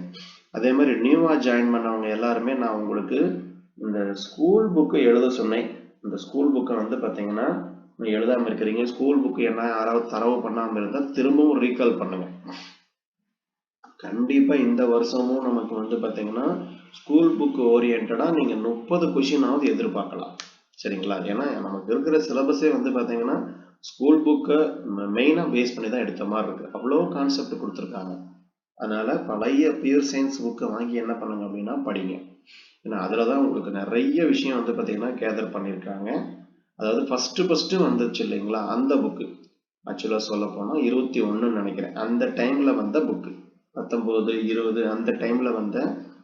அதே மாதிரி நியூவா ஜாயின் பண்ணவங்க எல்லாருமே நான் உங்களுக்கு இந்த ஸ்கூல் புக்கை எழுத சொன்னேன். இந்த ஸ்கூல் புக்கை வந்து பார்த்தீங்கன்னா எழுதாம இருக்கிறீங்க. ஸ்கூல் புக்கு என்ன யாராவது தரவு பண்ணாம இருந்தா திரும்பவும் ரீகால் பண்ணுங்க. கண்டிப்பா இந்த வருஷமும் நமக்கு வந்து பாத்தீங்கன்னா ஸ்கூல் புக் ஓரியன்டா நீங்க 30 கொஸ்டினாவது எதிர்பார்க்கலாம். சரிங்களா? ஏன்னா நமக்கு இருக்கிற சிலபஸே வந்து பாத்தீங்கன்னா ஸ்கூல் புக்கை மெயினா பேஸ் பண்ணி தான் எடுத்த மாதிரி இருக்கு. அவ்வளோ கான்செப்ட் கொடுத்துருக்காங்க. அதனால பழைய பியூர் சயின்ஸ் புக்கை வாங்கி என்ன பண்ணுங்க அப்படின்னா படிங்க. ஏன்னா அதுலதான் உங்களுக்கு நிறைய விஷயம் வந்து பாத்தீங்கன்னா கேதர் பண்ணியிருக்காங்க. அதாவது ஃபர்ஸ்ட் வந்துச்சு இல்லைங்களா, அந்த புக்கு ஆக்சுவலா சொல்ல போனா 21 நினைக்கிறேன், அந்த டைம்ல வந்த புக்கு 19, 20 அந்த டைம்ல வந்த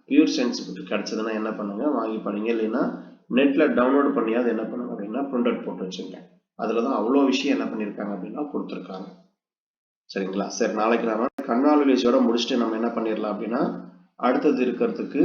பியூர் சயின்ஸ் புக் கிடைச்சதுன்னா என்ன பண்ணுங்க, வாங்கி படிங்க. இல்லைன்னா நெட்ல டவுன்லோட் பண்ணியாவது என்ன பண்ணுங்க அப்படின்னா பிரிண்ட் அவுட் போட்டு வச்சுங்க. அதுலதான் அவ்வளோ விஷயம் என்ன பண்ணியிருக்காங்க அப்படின்னா கொடுத்துருக்காங்க. சரிங்களா? சரி, நாளைக்கு நாம கன்வால்வேஷனோட முடிச்சுட்டு நம்ம என்ன பண்ணிடலாம் அப்படின்னா அடுத்தது இருக்கிறதுக்கு